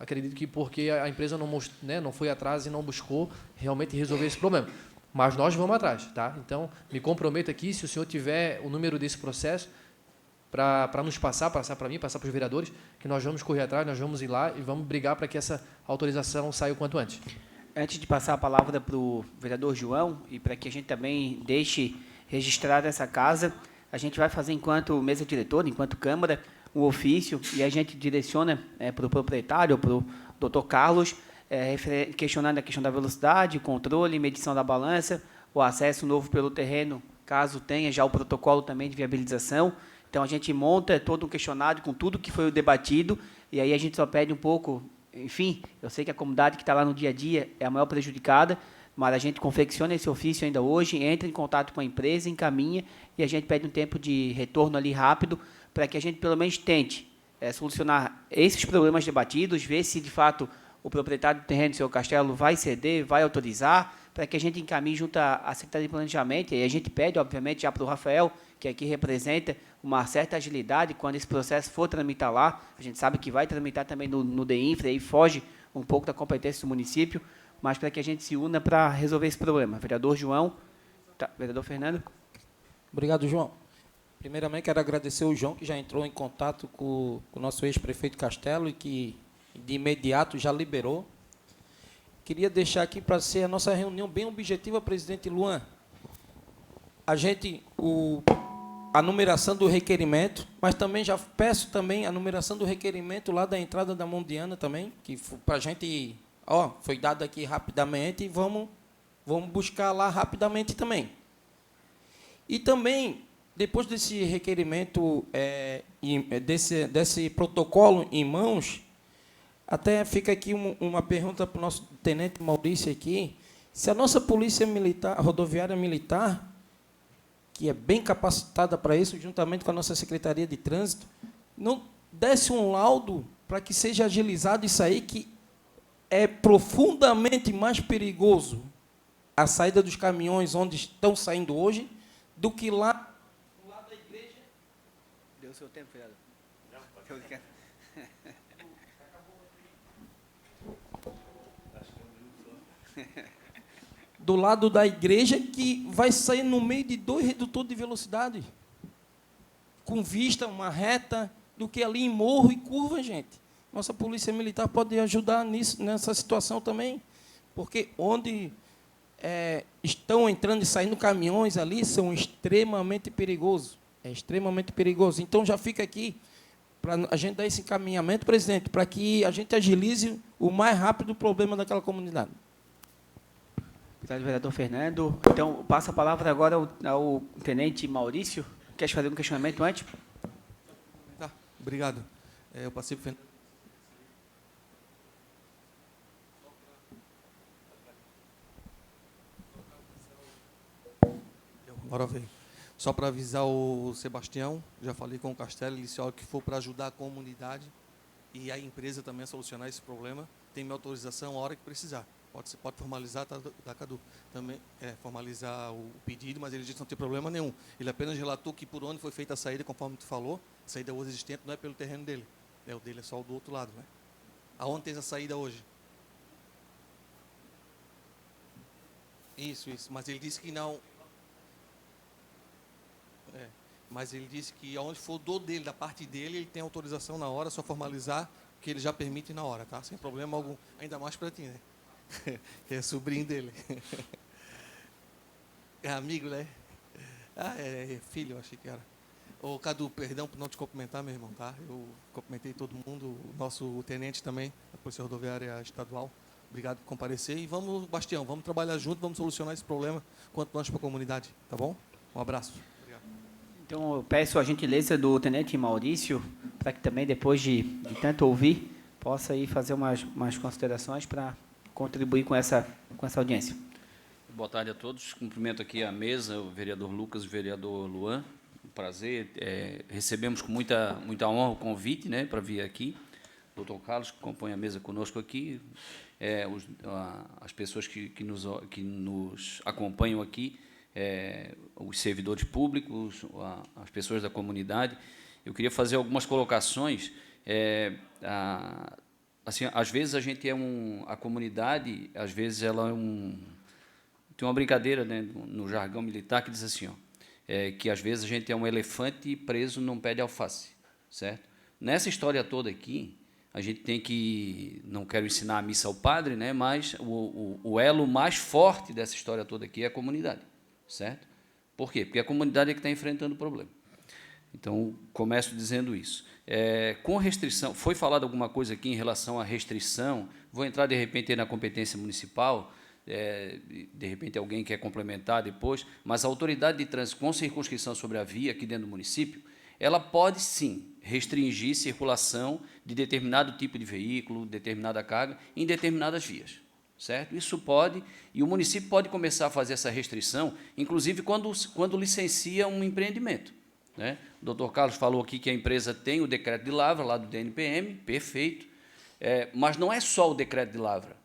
acredito que porque a empresa não foi atrás e não buscou realmente resolver esse problema. Mas nós vamos atrás, tá? Então, me comprometo aqui, se o senhor tiver o número desse processo, para nos passar para mim, passar para os vereadores, que nós vamos correr atrás, nós vamos ir lá e vamos brigar para que essa autorização saia o quanto antes. Antes de passar a palavra para o vereador João, e para que a gente também deixe registrada essa casa, a gente vai fazer, enquanto mesa diretora, enquanto Câmara, um ofício, e a gente direciona para o proprietário, para o doutor Carlos, questionando a questão da velocidade, controle, medição da balança, o acesso novo pelo terreno, caso tenha já o protocolo também de viabilização. Então, a gente monta todo um questionário com tudo que foi debatido, e aí a gente só pede um pouco, enfim, eu sei que a comunidade que está lá no dia a dia é a maior prejudicada, mas a gente confecciona esse ofício ainda hoje, entra em contato com a empresa, encaminha, e a gente pede um tempo de retorno ali rápido, para que a gente pelo menos tente solucionar esses problemas debatidos, ver se de fato o proprietário do terreno do seu castelo vai ceder, vai autorizar, para que a gente encaminhe junto à Secretaria de Planejamento, e a gente pede, obviamente, já para o Rafael, que aqui representa uma certa agilidade quando esse processo for tramitar lá, a gente sabe que vai tramitar também no DEINFRA, e foge um pouco da competência do município, mas para que a gente se una para resolver esse problema. Vereador João, vereador Fernando. Obrigado, João. Primeiramente, quero agradecer o João, que já entrou em contato com o nosso ex-prefeito Castelo e que, de imediato, já liberou. Queria deixar aqui para ser a nossa reunião bem objetiva, presidente Luan. A numeração do requerimento, mas também já peço também a numeração do requerimento lá da entrada da Mondiana também, que para a gente, foi dado aqui rapidamente e vamos buscar lá rapidamente também. E também, depois desse requerimento, desse protocolo em mãos, até fica aqui uma pergunta para o nosso tenente Maurício aqui, se a nossa polícia militar, rodoviária militar, que é bem capacitada para isso, juntamente com a nossa Secretaria de Trânsito, não desse um laudo para que seja agilizado isso aí, que é profundamente mais perigoso a saída dos caminhões onde estão saindo hoje, do que lá da igreja. Deu o seu tempo, vereador. Do lado da igreja, que vai sair no meio de 2 redutores de velocidade, com vista, uma reta, do que ali em morro e curva, gente. Nossa polícia militar pode ajudar nessa situação também, porque onde estão entrando e saindo caminhões ali, são extremamente perigosos. É extremamente perigoso. Então, já fica aqui, para a gente dar esse encaminhamento, presidente, para que a gente agilize o mais rápido o problema daquela comunidade. Obrigado, vereador Fernando. Então, passa a palavra agora ao tenente Maurício. Quer fazer um questionamento antes? Tá, obrigado. Eu passei para o Fernando. Agora veio. Só para avisar o Sebastião, já falei com o Castelo, ele disse, ó, que for para ajudar a comunidade e a empresa também a solucionar esse problema, tem minha autorização a hora que precisar. Pode formalizar, tá, Cadu? Também formalizar o pedido, mas ele disse que não tem problema nenhum. Ele apenas relatou que por onde foi feita a saída, conforme tu falou, a saída hoje existente não é pelo terreno dele. O dele é só o do outro lado, né? Aonde tem a saída hoje? Isso. Mas ele disse que não... mas ele disse que aonde for do dele, da parte dele, ele tem autorização na hora, só formalizar que ele já permite na hora, tá? Sem problema algum. Ainda mais para ti, né? Que é sobrinho dele. É amigo, né? É filho, eu achei que era. Ô, Cadu, perdão por não te cumprimentar, meu irmão, tá? Eu cumprimentei todo mundo, o nosso tenente também, da Polícia Rodoviária Estadual. Obrigado por comparecer. E vamos, Bastião, vamos trabalhar junto, vamos solucionar esse problema quanto antes para a comunidade, tá bom? Um abraço. Obrigado. Então, eu peço a gentileza do tenente Maurício, para que também, depois de tanto ouvir, possa aí fazer umas considerações para contribuir com essa audiência. Boa tarde a todos. Cumprimento aqui a mesa, o vereador Lucas e o vereador Luan. Um prazer. Recebemos com muita honra o convite, né, para vir aqui. O doutor Carlos, que compõe a mesa conosco aqui, as pessoas que nos acompanham aqui, os servidores públicos, as pessoas da comunidade. Eu queria fazer algumas colocações. Assim, às vezes a gente a comunidade, às vezes ela tem uma brincadeira, né, no jargão militar que diz assim, ó, que às vezes a gente é um elefante preso num pé de alface, certo? Nessa história toda aqui, a gente tem que, não quero ensinar a missa ao padre, né, mas o elo mais forte dessa história toda aqui é a comunidade, certo? Por quê? Porque a comunidade é que está enfrentando o problema. Então, começo dizendo isso. Com restrição, foi falado alguma coisa aqui em relação à restrição, vou entrar, de repente, na competência municipal, de repente alguém quer complementar depois, mas a autoridade de trânsito com circunscrição sobre a via aqui dentro do município, ela pode, sim, restringir circulação de determinado tipo de veículo, determinada carga, em determinadas vias, certo? Isso pode, e o município pode começar a fazer essa restrição, inclusive quando licencia um empreendimento, né? O doutor Carlos falou aqui que a empresa tem o decreto de lavra, lá do DNPM, perfeito, mas não é só o decreto de lavra,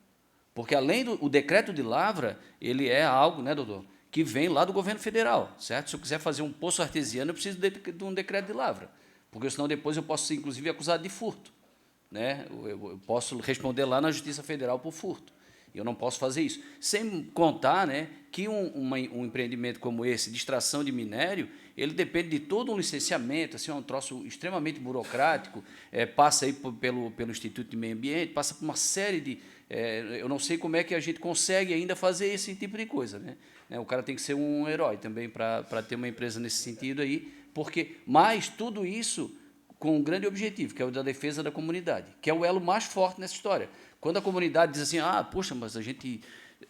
porque, além do decreto de lavra, ele é algo, né, doutor, que vem lá do governo federal, certo? Se eu quiser fazer um poço artesiano, eu preciso de um decreto de lavra, porque senão depois eu posso ser, inclusive, acusado de furto, né? Eu posso responder lá na Justiça Federal por furto. Eu não posso fazer isso. Sem contar, né, que um empreendimento como esse, de extração de minério, ele depende de todo um licenciamento, assim, é um troço extremamente burocrático, passa aí pelo Instituto de Meio Ambiente, passa por uma série de... eu não sei como é que a gente consegue ainda fazer esse tipo de coisa, né? O cara tem que ser um herói também para ter uma empresa nesse sentido aí, mas tudo isso com um grande objetivo, que é o da defesa da comunidade, que é o elo mais forte nessa história. Quando a comunidade diz assim, puxa, mas a gente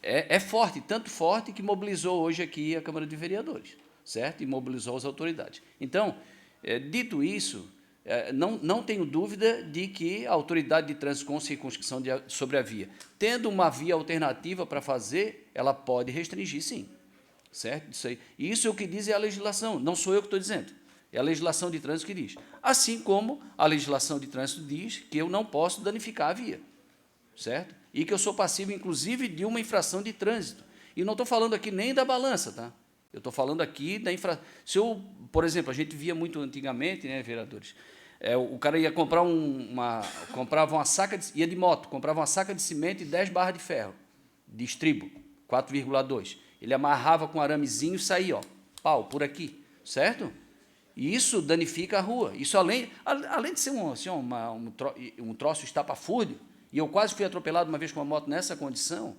é forte, tanto forte que mobilizou hoje aqui a Câmara de Vereadores, certo? E mobilizou as autoridades. Então, dito isso, não tenho dúvida de que a autoridade de trânsito com circunscrição sobre a via, tendo uma via alternativa para fazer, ela pode restringir, sim, certo? Isso aí. E isso é o que diz a legislação, não sou eu que estou dizendo. É a legislação de trânsito que diz. Assim como a legislação de trânsito diz que eu não posso danificar a via, certo? E que eu sou passivo, inclusive, de uma infração de trânsito. E não estou falando aqui nem da balança, tá? Eu estou falando aqui da infração. Se eu, por exemplo, a gente via muito antigamente, né, vereadores, o cara ia comprar comprava uma saca, ia de moto, comprava uma saca de cimento e 10 barras de ferro, de estribo, 4,2. Ele amarrava com aramezinho e saía, ó, pau, por aqui, certo? E isso danifica a rua. Isso, além de ser um troço estapafúrdio, e eu quase fui atropelado uma vez com uma moto nessa condição,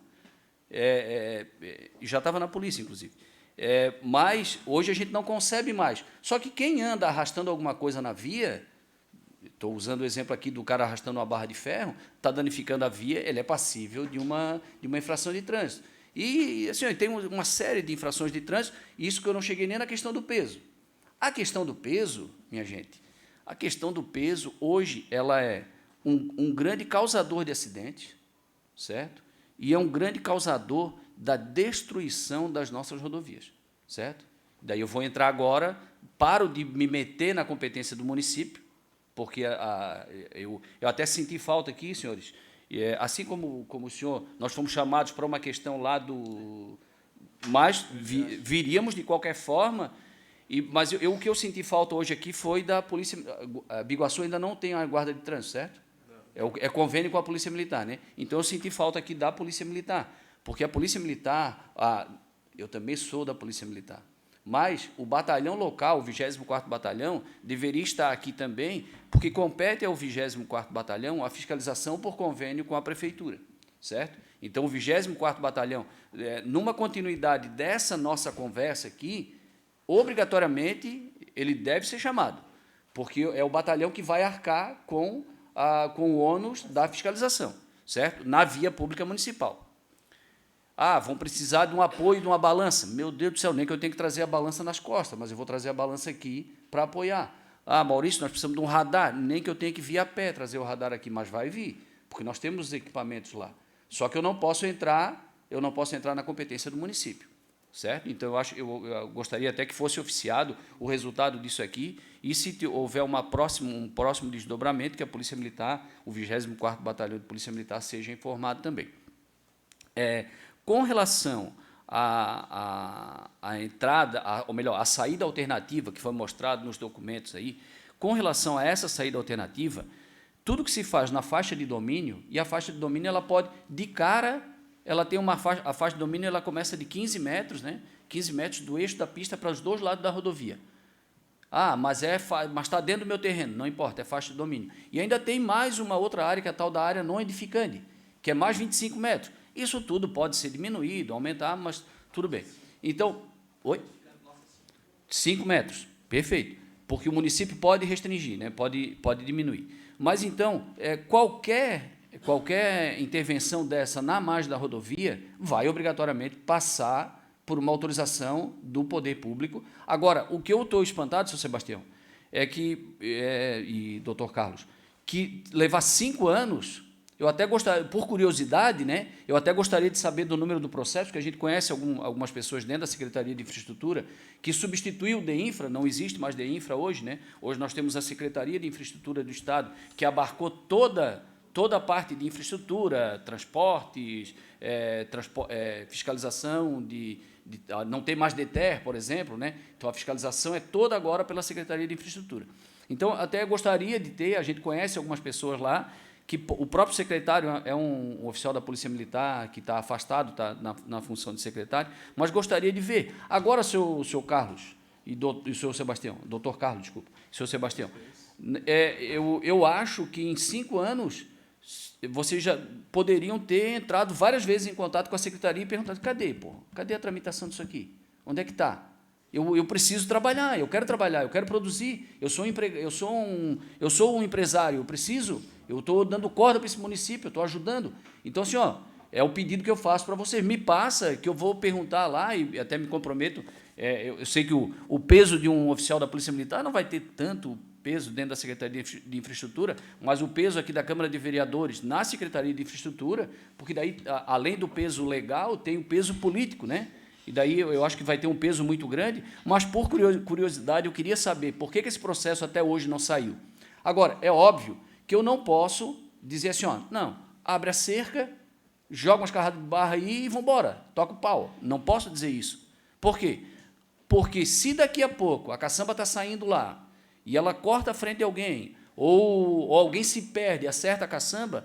já estava na polícia, inclusive. Mas hoje a gente não concebe mais. Só que quem anda arrastando alguma coisa na via, estou usando o exemplo aqui do cara arrastando uma barra de ferro, está danificando a via, ele é passível de uma infração de trânsito. E assim, tem uma série de infrações de trânsito, isso que eu não cheguei nem na questão do peso. A questão do peso, minha gente, a questão do peso, hoje, ela é um grande causador de acidentes, certo? E é um grande causador da destruição das nossas rodovias, certo? Daí eu vou entrar agora, paro de me meter na competência do município, porque eu até senti falta aqui, senhores, assim como o senhor, nós fomos chamados para uma questão lá do... Mas viríamos de qualquer forma, mas o que eu senti falta hoje aqui foi da Polícia... A Biguaçu ainda não tem a guarda de trânsito, certo? É convênio com a Polícia Militar, né? Então, eu senti falta aqui da Polícia Militar, porque a Polícia Militar, eu também sou da Polícia Militar, mas o batalhão local, o 24º Batalhão, deveria estar aqui também, porque compete ao 24º Batalhão a fiscalização por convênio com a Prefeitura, certo? Então, o 24º Batalhão, numa continuidade dessa nossa conversa aqui, obrigatoriamente, ele deve ser chamado, porque é o batalhão que vai arcar com o ônus da fiscalização, certo? Na via pública municipal. Vão precisar de um apoio, de uma balança. Meu Deus do céu, nem que eu tenha que trazer a balança nas costas, mas eu vou trazer a balança aqui para apoiar. Maurício, nós precisamos de um radar, nem que eu tenha que vir a pé trazer o radar aqui, mas vai vir, porque nós temos os equipamentos lá. Só que eu não posso entrar na competência do município, certo? Então, eu gostaria até que fosse oficiado o resultado disso aqui, e se houver um próximo desdobramento, que a Polícia Militar, o 24º Batalhão de Polícia Militar, seja informado também. Com relação à entrada, ou melhor, à saída alternativa, que foi mostrado nos documentos aí, com relação a essa saída alternativa, tudo que se faz na faixa de domínio, e a faixa de domínio, ela pode, de cara, ela tem a faixa de domínio, ela começa de 15 metros, né? 15 metros do eixo da pista para os dois lados da rodovia. Mas está dentro do meu terreno, não importa, é faixa de domínio. E ainda tem mais uma outra área, que é a tal da área não edificante, que é mais 25 metros. Isso tudo pode ser diminuído, aumentar, mas tudo bem. Então, 5 metros, perfeito, porque o município pode restringir, né? pode diminuir. Mas, então, qualquer intervenção dessa na margem da rodovia vai obrigatoriamente passar por uma autorização do poder público. Agora, o que eu estou espantado, senhor Sebastião, e doutor Carlos, que levar 5 anos... Eu até gostaria, por curiosidade, né, eu até gostaria de saber do número do processo, porque a gente conhece algumas pessoas dentro da Secretaria de Infraestrutura que substituiu o DEINFRA, não existe mais DEINFRA hoje, né? Hoje nós temos a Secretaria de Infraestrutura do Estado, que abarcou toda a parte de infraestrutura, transportes, fiscalização, não tem mais DETER, por exemplo, né? Então, a fiscalização é toda agora pela Secretaria de Infraestrutura. Então, até gostaria de ter, a gente conhece algumas pessoas lá, que o próprio secretário é um oficial da Polícia Militar que está afastado, está na função de secretário, mas gostaria de ver. Agora, senhor Carlos e o senhor Sebastião, doutor Carlos, desculpa, senhor Sebastião, eu acho que em 5 anos vocês já poderiam ter entrado várias vezes em contato com a secretaria e perguntado: cadê a tramitação disso aqui? Onde é que está? Eu preciso trabalhar, eu quero trabalhar, eu quero produzir, eu sou um empresário, eu estou dando corda para esse município, eu estou ajudando. Então, assim, é o pedido que eu faço para vocês. Me passa, que eu vou perguntar lá, e até me comprometo. Eu sei que o peso de um oficial da Polícia Militar não vai ter tanto peso dentro da Secretaria de Infraestrutura, mas o peso aqui da Câmara de Vereadores na Secretaria de Infraestrutura, porque daí, além do peso legal, tem o peso político, né? E daí eu acho que vai ter um peso muito grande, mas, por curiosidade, eu queria saber por que esse processo até hoje não saiu. Agora, é óbvio que eu não posso dizer assim, não, abre a cerca, joga umas carradas de barra aí e vamos embora, toca o pau. Não posso dizer isso. Por quê? Porque se daqui a pouco a caçamba está saindo lá e ela corta a frente de alguém, ou alguém se perde e acerta a caçamba,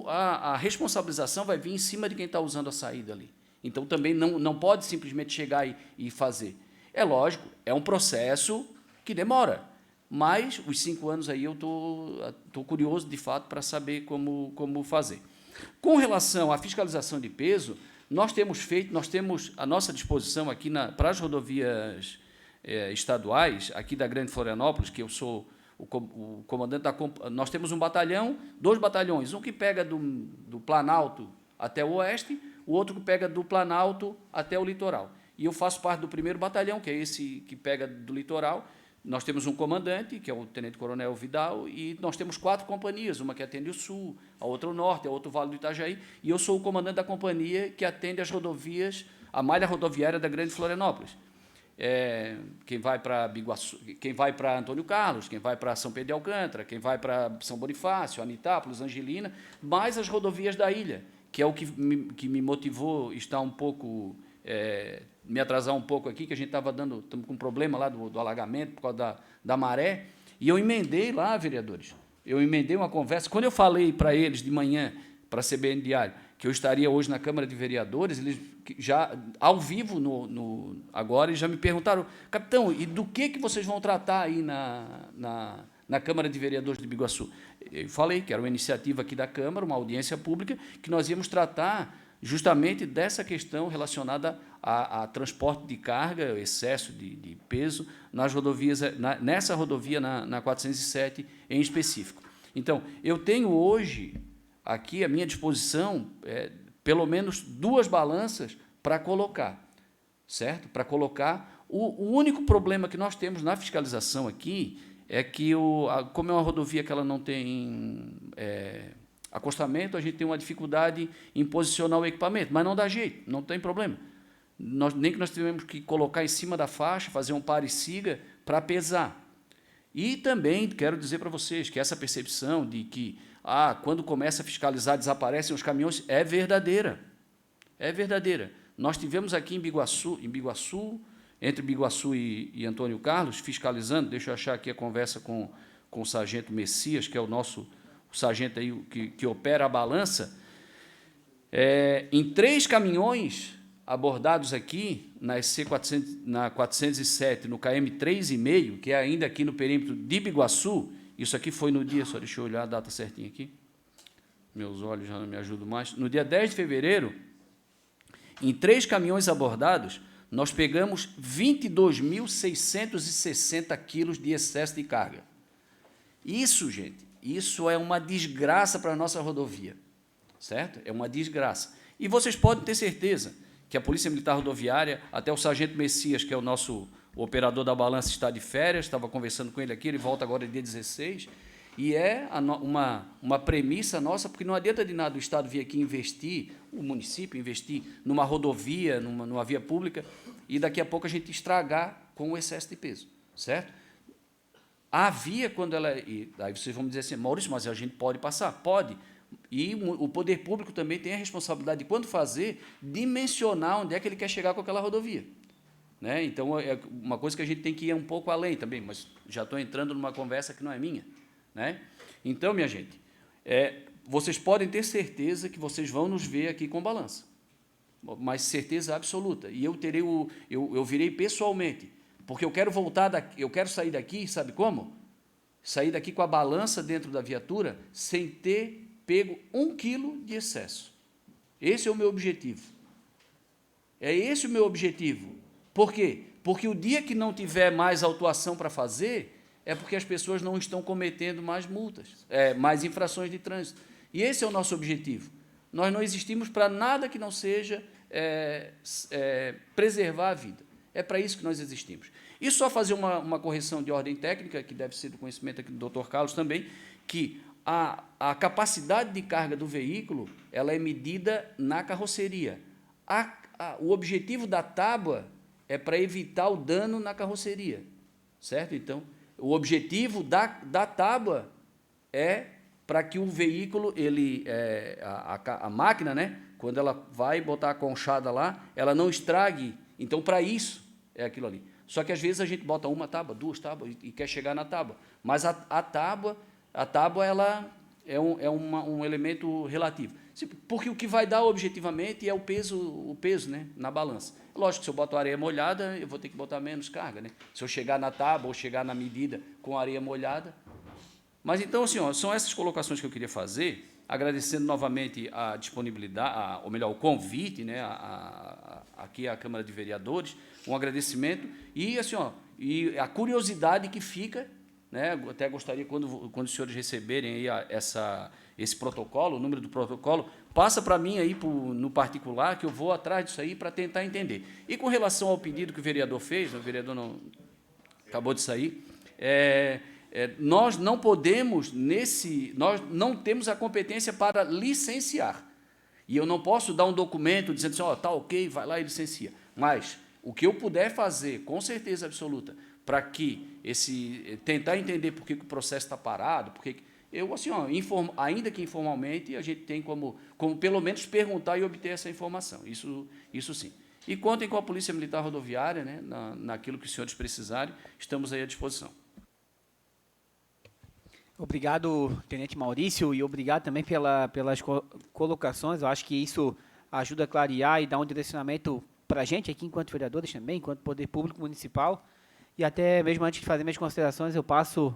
a responsabilização vai vir em cima de quem está usando a saída ali. Então, também não pode simplesmente chegar e fazer. É lógico, é um processo que demora, mas os 5 anos aí eu estou curioso, de fato, para saber como fazer. Com relação à fiscalização de peso, nós temos à nossa disposição aqui para as rodovias estaduais, aqui da Grande Florianópolis, que eu sou o comandante da... Nós temos um batalhão, 2 batalhões, um que pega do Planalto até o oeste, o outro que pega do Planalto até o litoral. E eu faço parte do 1º batalhão, que é esse que pega do litoral. Nós temos um comandante, que é o Tenente-Coronel Vidal, e nós temos 4 companhias, uma que atende o sul, a outra o norte, a outra o Vale do Itajaí, e eu sou o comandante da companhia que atende as rodovias, a malha rodoviária da Grande Florianópolis. quem vai para Biguaçu, quem vai para Antônio Carlos, quem vai para São Pedro de Alcântara, quem vai para São Bonifácio, Anitápolis, Angelina, mais as rodovias da ilha, que é o que me motivou estar um pouco, me atrasar um pouco aqui, que a gente estamos com um problema lá do alagamento por causa da maré, e eu emendei lá, vereadores, eu emendei uma conversa, quando eu falei para eles de manhã, para a CBN Diário, que eu estaria hoje na Câmara de Vereadores, eles já, ao vivo, agora, eles já me perguntaram, capitão, e do que vocês vão tratar aí na Câmara de Vereadores de Biguaçu? Eu falei que era uma iniciativa aqui da Câmara, uma audiência pública, que nós íamos tratar justamente dessa questão relacionada a transporte de carga, excesso de peso, nas rodovias, nessa rodovia, na 407, em específico. Então, eu tenho hoje aqui à minha disposição pelo menos 2 balanças para colocar, certo? Para colocar. O único problema que nós temos na fiscalização aqui é que, como é uma rodovia que ela não tem acostamento, a gente tem uma dificuldade em posicionar o equipamento, mas não dá jeito, não tem problema. Nem que nós tivemos que colocar em cima da faixa, fazer um pare e siga para pesar. E também quero dizer para vocês que essa percepção de que quando começa a fiscalizar, desaparecem os caminhões, é verdadeira. É verdadeira. Nós tivemos aqui em Biguaçu, entre Biguaçu e Antônio Carlos, fiscalizando, deixa eu achar aqui a conversa com o sargento Messias, que é o sargento aí que opera a balança, em 3 caminhões abordados aqui, na 407, no KM 3,5, que é ainda aqui no perímetro de Biguaçu. Isso aqui foi no dia, só deixa eu olhar a data certinha aqui, meus olhos já não me ajudam mais, no dia 10 de fevereiro, em 3 caminhões abordados, nós pegamos 22.660 quilos de excesso de carga. Isso, gente, isso é uma desgraça para a nossa rodovia, certo? É uma desgraça. E vocês podem ter certeza que a Polícia Militar Rodoviária, até o sargento Messias, que é o nosso operador da balança, está de férias, estava conversando com ele aqui, ele volta agora dia 16, e é uma premissa nossa, porque não adianta de nada o Estado vir aqui investir, o município investir numa rodovia, numa via pública, e daqui a pouco a gente estragar com o excesso de peso, certo? A via, quando ela... aí vocês vão me dizer assim, Maurício, mas a gente pode passar? Pode. E o poder público também tem a responsabilidade de, quando fazer, dimensionar onde é que ele quer chegar com aquela rodovia. Né? Então, é uma coisa que a gente tem que ir um pouco além também, mas já estou entrando numa conversa que não é minha. Né? Então, minha gente, vocês podem ter certeza que vocês vão nos ver aqui com balança, mas certeza absoluta. E eu virei pessoalmente, porque eu quero voltar daqui, eu quero sair daqui, sabe como? Sair daqui com a balança dentro da viatura sem ter pego 1 quilo de excesso. Esse é o meu objetivo. É esse o meu objetivo. Por quê? Porque o dia que não tiver mais autuação para fazer, é porque as pessoas não estão cometendo mais multas, mais infrações de trânsito. E esse é o nosso objetivo. Nós não existimos para nada que não seja preservar a vida. É para isso que nós existimos. E só fazer uma correção de ordem técnica, que deve ser do conhecimento aqui do Dr. Carlos também, que a capacidade de carga do veículo ela é medida na carroceria. O objetivo da tábua é para evitar o dano na carroceria, certo? Então, o objetivo da tábua é para que o veículo, a máquina, né, quando ela vai botar a conchada lá, ela não estrague. Então, para isso, é aquilo ali. Só que, às vezes, a gente bota 1 tábua, 2 tábuas e quer chegar na tábua. Mas a tábua ela é um elemento relativo. Porque o que vai dar objetivamente é o peso, né, na balança. Lógico que se eu boto areia molhada, eu vou ter que botar menos carga. Né? Se eu chegar na tábua ou chegar na medida com areia molhada. Mas, então, assim, são essas colocações que eu queria fazer, agradecendo novamente a disponibilidade, ou melhor, o convite, né, aqui à Câmara de Vereadores, um agradecimento e, assim, e a curiosidade que fica, né, até gostaria, quando os senhores receberem aí esse protocolo, o número do protocolo, passa para mim aí no particular, que eu vou atrás disso aí para tentar entender. E com relação ao pedido que o vereador fez, o vereador não acabou de sair, nós não podemos, nós não temos a competência para licenciar. E eu não posso dar um documento dizendo assim, tá ok, vai lá e licencia. Mas O que eu puder fazer, com certeza absoluta, para que tentar entender por que o processo está parado, porque eu, assim, ó, ainda que informalmente, a gente tem como pelo menos perguntar e obter essa informação. Isso sim. E contem com a Polícia Militar Rodoviária, né, naquilo que os senhores precisarem, estamos aí à disposição. Obrigado, Tenente Maurício, e obrigado também pelas colocações. Eu acho que isso ajuda a clarear e dar um direcionamento para a gente aqui, enquanto vereadores também, enquanto Poder Público Municipal. E até mesmo antes de fazer minhas considerações, eu passo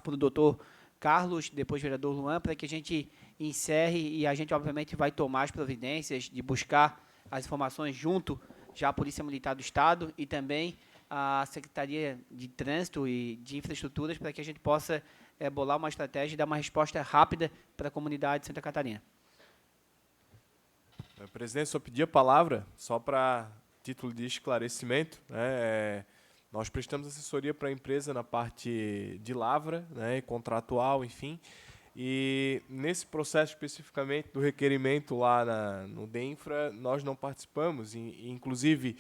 para o doutor Carlos, depois o vereador Luan, para que a gente encerre e a gente, obviamente, vai tomar as providências de buscar as informações junto já à Polícia Militar do Estado e também à Secretaria de Trânsito e de Infraestruturas para que a gente possa bolar uma estratégia e dar uma resposta rápida para a comunidade de Santa Catarina. Presidente, só pedi a palavra, só para título de esclarecimento, né? Nós prestamos assessoria para a empresa na parte de lavra, né, contratual, enfim, e nesse processo especificamente do requerimento lá no DENFRA, nós não participamos, inclusive,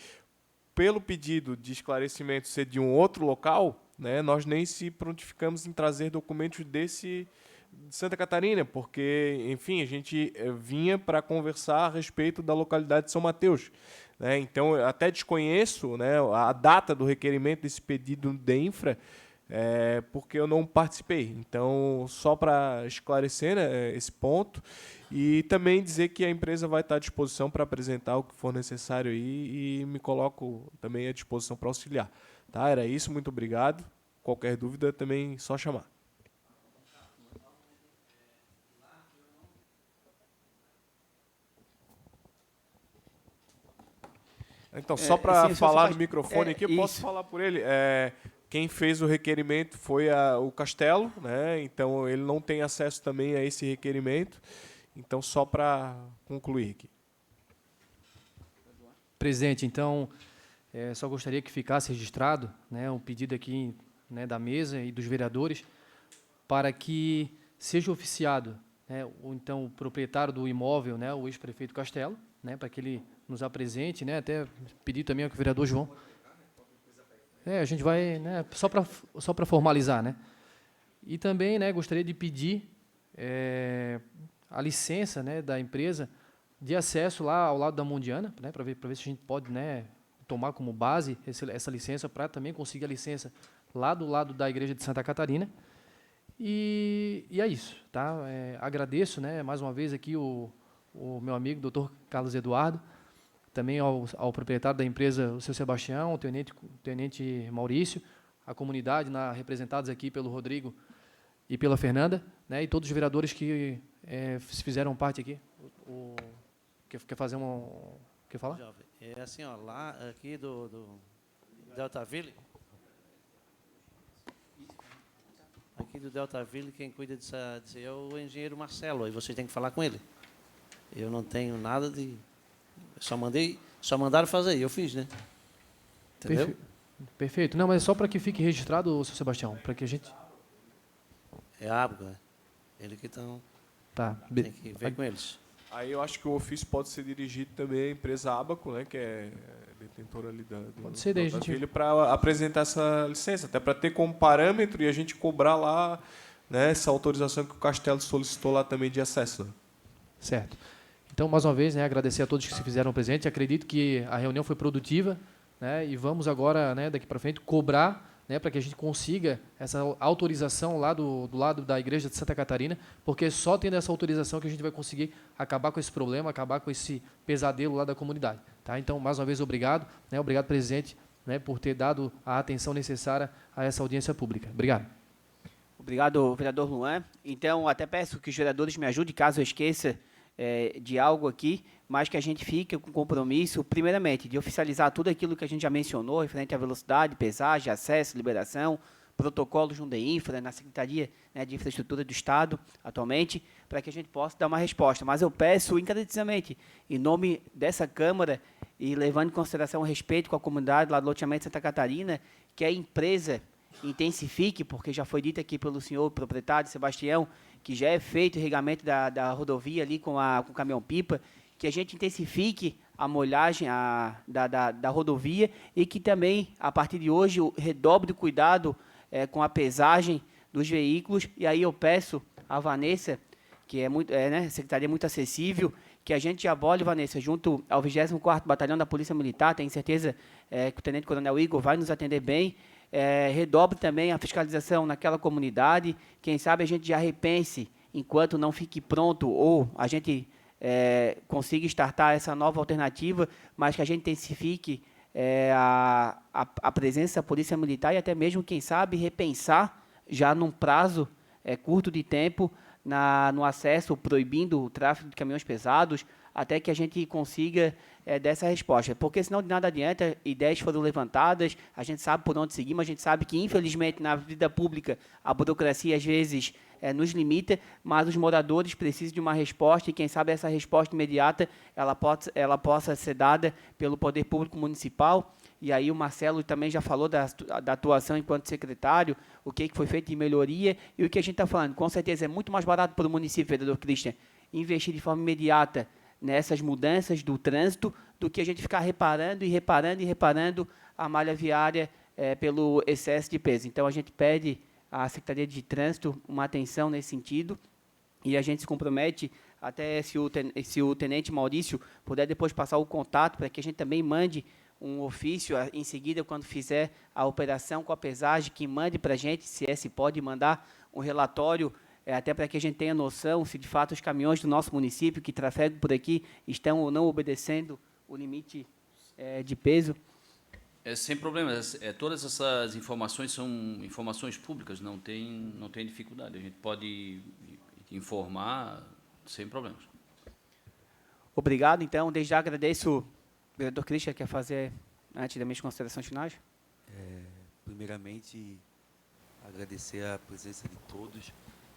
pelo pedido de esclarecimento ser de um outro local, né, nós nem se prontificamos em trazer documentos de Santa Catarina, porque, enfim, a gente vinha para conversar a respeito da localidade de São Mateus. Né? Então, eu até desconheço, né, a data do requerimento desse pedido da Infra, porque eu não participei. Então, só para esclarecer, né, esse ponto, e também dizer que a empresa vai estar à disposição para apresentar o que for necessário aí, e me coloco também à disposição para auxiliar. Tá? Era isso, muito obrigado. Qualquer dúvida, também só chamar. Então, só para falar no microfone aqui, eu posso falar por ele. Quem fez o requerimento foi o Castelo, né? Então ele não tem acesso também a esse requerimento. Então, só para concluir aqui. Presidente, então, só gostaria que ficasse registrado, né, um pedido aqui, né, da mesa e dos vereadores para que seja oficiado, né, então, o proprietário do imóvel, né, o ex-prefeito Castelo, né, para que ele nos apresente, né, até pedir também ao vereador João. A gente vai, né, só para formalizar, né. E também, né, gostaria de pedir a licença, né, da empresa de acesso lá ao lado da Mondiana, né, para ver se a gente pode, né, tomar como base essa licença para também conseguir a licença lá do lado da Igreja de Santa Catarina. E é isso, tá? Agradeço, né, mais uma vez aqui o meu amigo, doutor Carlos Eduardo, também ao proprietário da empresa, o seu Sebastião, o tenente Maurício, a comunidade representados aqui pelo Rodrigo e pela Fernanda, né, e todos os vereadores que fizeram parte aqui. Quer fazer quer falar? É assim, ó, lá aqui do Deltaville, aqui do Deltaville, quem cuida disso é o engenheiro Marcelo, aí você tem que falar com ele. Eu não tenho nada de... Só mandaram fazer, eu fiz, né? Entendeu? Perfeito. Não, mas só para que fique registrado, seu Sebastião, para que a gente... É Ábaco, né? Ele que estão... Tá. Tem que ver com eles. Aí eu acho que o ofício pode ser dirigido também à empresa Ábaco, né, que é detentora ali pode ser daí, gente... para apresentar essa licença, até para ter como parâmetro e a gente cobrar lá, né, essa autorização que o Castelo solicitou lá também de acesso. Né? Certo. Então, mais uma vez, né, agradecer a todos que se fizeram presente. Acredito que a reunião foi produtiva, né, e vamos agora, né, daqui para frente, cobrar, né, para que a gente consiga essa autorização lá do lado da Igreja de Santa Catarina, porque só tendo essa autorização que a gente vai conseguir acabar com esse problema, acabar com esse pesadelo lá da comunidade. Tá? Então, mais uma vez, obrigado. Né, obrigado, presidente, né, por ter dado a atenção necessária a essa audiência pública. Obrigado. Obrigado, vereador Luan. Então, até peço que os vereadores me ajudem, caso eu esqueça de algo aqui, mas que a gente fique com compromisso, primeiramente, de oficializar tudo aquilo que a gente já mencionou, referente à velocidade, pesagem, acesso, liberação, protocolos no DEINFRA, na Secretaria, né, de Infraestrutura do Estado, atualmente, para que a gente possa dar uma resposta. Mas eu peço encarecidamente, em nome dessa Câmara, e levando em consideração o respeito com a comunidade lá do loteamento de Santa Catarina, que a empresa intensifique, porque já foi dito aqui pelo senhor proprietário, Sebastião, que já é feito o irrigamento da rodovia ali com o caminhão-pipa, que a gente intensifique a molhagem da rodovia e que também, a partir de hoje, redobre o cuidado com a pesagem dos veículos. E aí eu peço à Vanessa, que né, secretaria muito acessível, que a gente abole, Vanessa, junto ao 24º Batalhão da Polícia Militar, tenho certeza que o Tenente Coronel Igor vai nos atender bem, redobre também a fiscalização naquela comunidade, quem sabe a gente já repense, enquanto não fique pronto, ou a gente consiga startar essa nova alternativa, mas que a gente intensifique a presença da Polícia Militar e até mesmo, quem sabe, repensar já num prazo curto de tempo no acesso, proibindo o tráfego de caminhões pesados, até que a gente consiga dar essa resposta. Porque senão de nada adianta, ideias foram levantadas, a gente sabe por onde seguir, mas a gente sabe que, infelizmente, na vida pública, a burocracia, às vezes, nos limita, mas os moradores precisam de uma resposta e, quem sabe, essa resposta imediata ela possa ser dada pelo Poder Público Municipal. E aí o Marcelo também já falou da atuação enquanto secretário, o que foi feito de melhoria e o que a gente está falando. Com certeza é muito mais barato para o município, vereador Christian, investir de forma imediata nessas mudanças do trânsito do que a gente ficar reparando a malha viária pelo excesso de peso. Então, a gente pede à Secretaria de Trânsito uma atenção nesse sentido e a gente se compromete, até se o Tenente Maurício puder depois passar o contato para que a gente também mande um ofício em seguida, quando fizer a operação com a pesagem, que mande para a gente, se pode mandar um relatório, até para que a gente tenha noção se de fato os caminhões do nosso município que trafegam por aqui estão ou não obedecendo o limite de peso. Sem problemas. Todas essas informações são informações públicas, não tem dificuldade. A gente pode informar sem problemas. Obrigado. Então, desde já agradeço. O vereador Christian quer fazer, antes das minhas considerações finais? Primeiramente, agradecer a presença de todos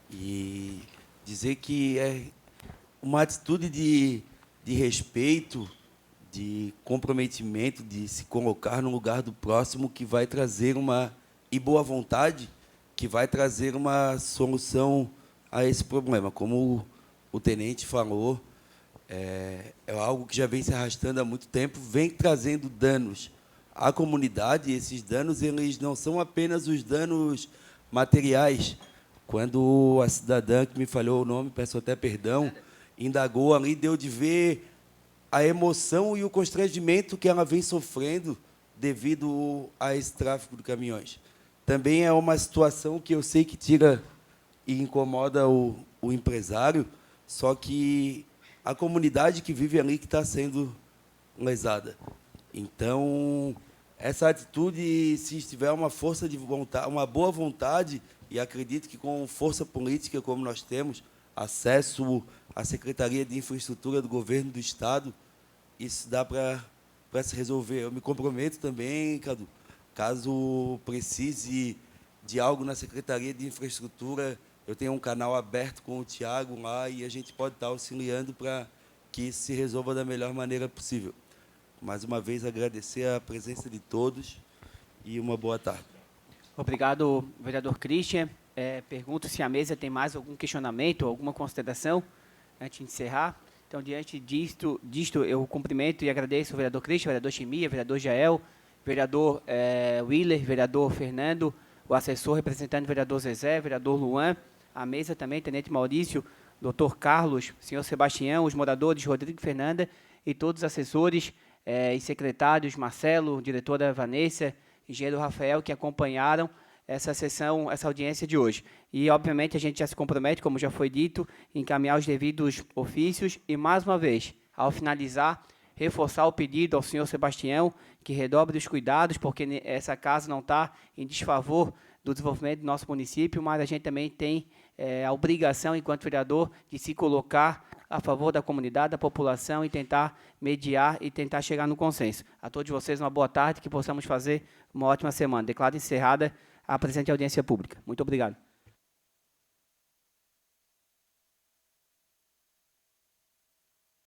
e dizer que é uma atitude de respeito, de comprometimento, de se colocar no lugar do próximo, que vai trazer e boa vontade, que vai trazer uma solução a esse problema. Como o tenente falou, é algo que já vem se arrastando há muito tempo, vem trazendo danos à comunidade, e esses danos eles não são apenas os danos materiais. Quando a cidadã, que me falhou o nome, peço até perdão, indagou ali, deu de ver a emoção e o constrangimento que ela vem sofrendo devido a esse tráfego de caminhões. Também é uma situação que eu sei que tira e incomoda o empresário, só que a comunidade que vive ali que está sendo lesada. Então, essa atitude, se tiver uma força de vontade, uma boa vontade, e acredito que com força política como nós temos, acesso à Secretaria de Infraestrutura do Governo do Estado, isso dá para se resolver. Eu me comprometo também, Cadu, caso precise de algo na Secretaria de Infraestrutura, eu tenho um canal aberto com o Tiago lá e a gente pode estar auxiliando para que isso se resolva da melhor maneira possível. Mais uma vez, agradecer a presença de todos e uma boa tarde. Obrigado, vereador Christian. Pergunto se a mesa tem mais algum questionamento, alguma consideração, antes de encerrar. Então, diante disto eu cumprimento e agradeço o vereador Christian, o vereador Chimia, o vereador Jael, o vereador Willer, o vereador Fernando, o assessor representante do vereador Zezé, o vereador Luan, a mesa também, tenente Maurício, doutor Carlos, senhor Sebastião, os moradores Rodrigo e Fernanda e todos os assessores e secretários, Marcelo, diretora Vanessa, engenheiro Rafael, que acompanharam essa sessão, essa audiência de hoje. E, obviamente, a gente já se compromete, como já foi dito, em encaminhar os devidos ofícios e, mais uma vez, ao finalizar, reforçar o pedido ao senhor Sebastião que redobre os cuidados, porque essa casa não está em desfavor do desenvolvimento do nosso município, mas a gente também tem a obrigação, enquanto vereador, de se colocar a favor da comunidade, da população e tentar mediar e tentar chegar no consenso. A todos vocês, uma boa tarde, que possamos fazer uma ótima semana. Declaro encerrada a presente audiência pública. Muito obrigado.